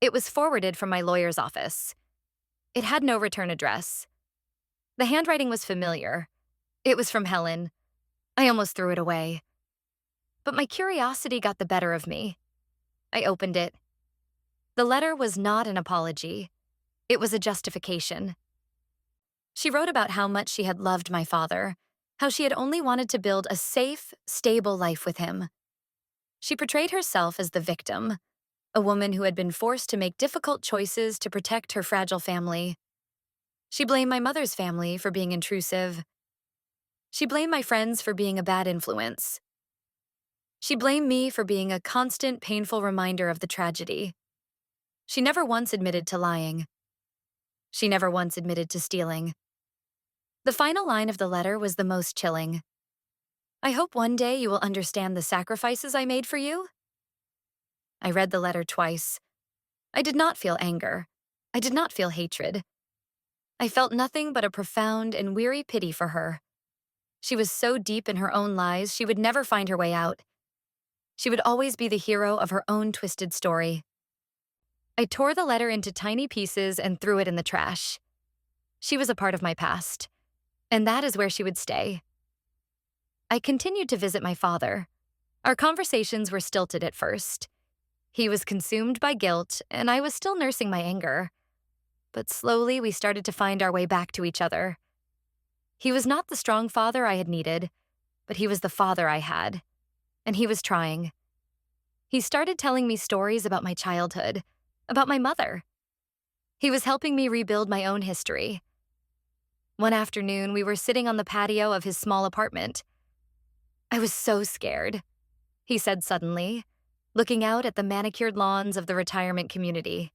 It was forwarded from my lawyer's office. It had no return address. The handwriting was familiar. It was from Helen. I almost threw it away. But my curiosity got the better of me. I opened it. The letter was not an apology. It was a justification. She wrote about how much she had loved my father, how she had only wanted to build a safe, stable life with him. She portrayed herself as the victim, a woman who had been forced to make difficult choices to protect her fragile family. She blamed my mother's family for being intrusive. She blamed my friends for being a bad influence. She blamed me for being a constant, painful reminder of the tragedy. She never once admitted to lying. She never once admitted to stealing. The final line of the letter was the most chilling. I hope one day you will understand the sacrifices I made for you. I read the letter twice. I did not feel anger. I did not feel hatred. I felt nothing but a profound and weary pity for her. She was so deep in her own lies, she would never find her way out. She would always be the hero of her own twisted story. I tore the letter into tiny pieces and threw it in the trash. She was a part of my past, and that is where she would stay. I continued to visit my father. Our conversations were stilted at first. He was consumed by guilt, and I was still nursing my anger. But slowly we started to find our way back to each other. He was not the strong father I had needed, but he was the father I had, and he was trying. He started telling me stories about my childhood, about my mother. He was helping me rebuild my own history. One afternoon, we were sitting on the patio of his small apartment. I was so scared, he said suddenly, looking out at the manicured lawns of the retirement community.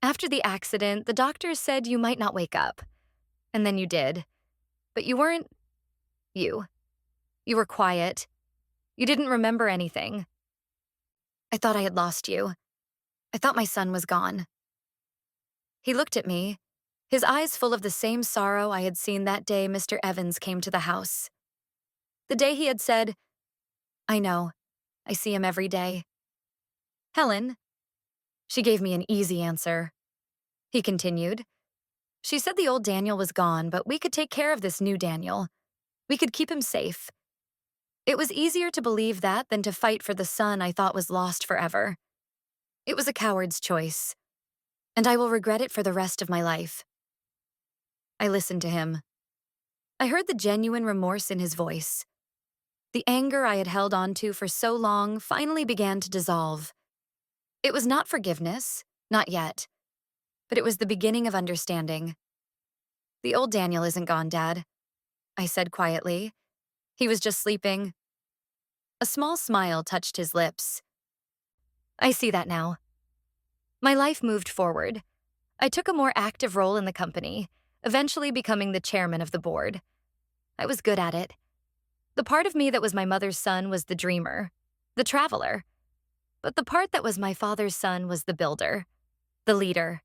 After the accident, the doctors said you might not wake up. And then you did. But you weren't you. You were quiet. You didn't remember anything. I thought I had lost you. I thought my son was gone. He looked at me, his eyes full of the same sorrow I had seen that day Mr. Evans came to the house. The day he had said, "I know. I see him every day." "Helen." She gave me an easy answer. He continued. She said the old Daniel was gone, but we could take care of this new Daniel. We could keep him safe. It was easier to believe that than to fight for the son I thought was lost forever. It was a coward's choice, and I will regret it for the rest of my life. I listened to him. I heard the genuine remorse in his voice. The anger I had held on to for so long finally began to dissolve. It was not forgiveness, not yet, but it was the beginning of understanding. "The old Daniel isn't gone, Dad," I said quietly. "He was just sleeping." A small smile touched his lips. "I see that now." My life moved forward. I took a more active role in the company, eventually becoming the chairman of the board. I was good at it. The part of me that was my mother's son was the dreamer, the traveler. But the part that was my father's son was the builder, the leader.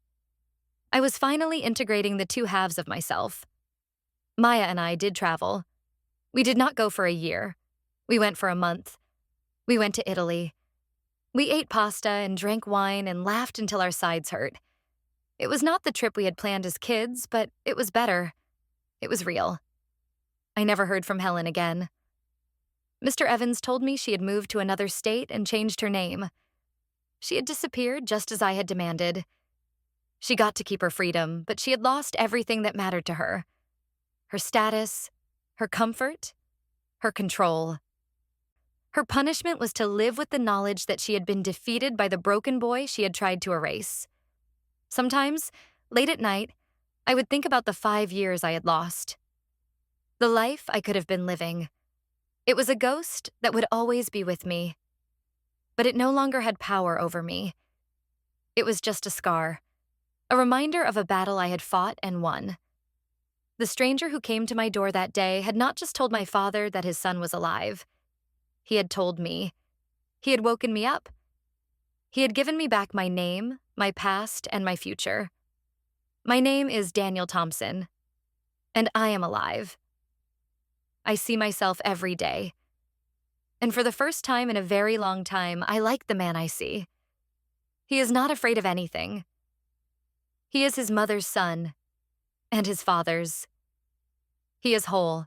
I was finally integrating the two halves of myself. Maya and I did travel. We did not go for a year. We went for a month. We went to Italy. We ate pasta and drank wine and laughed until our sides hurt. It was not the trip we had planned as kids, but it was better. It was real. I never heard from Helen again. Mr. Evans told me she had moved to another state and changed her name. She had disappeared just as I had demanded. She got to keep her freedom, but she had lost everything that mattered to her. Her status, her comfort, her control. Her punishment was to live with the knowledge that she had been defeated by the broken boy she had tried to erase. Sometimes, late at night, I would think about the 5 years I had lost. The life I could have been living. It was a ghost that would always be with me. But it no longer had power over me. It was just a scar, a reminder of a battle I had fought and won. The stranger who came to my door that day had not just told my father that his son was alive. He had told me. He had woken me up. He had given me back my name, my past, and my future. My name is Daniel Thompson, and I am alive. I see myself every day. And for the first time in a very long time, I like the man I see. He is not afraid of anything. He is his mother's son, and his father's. He is whole.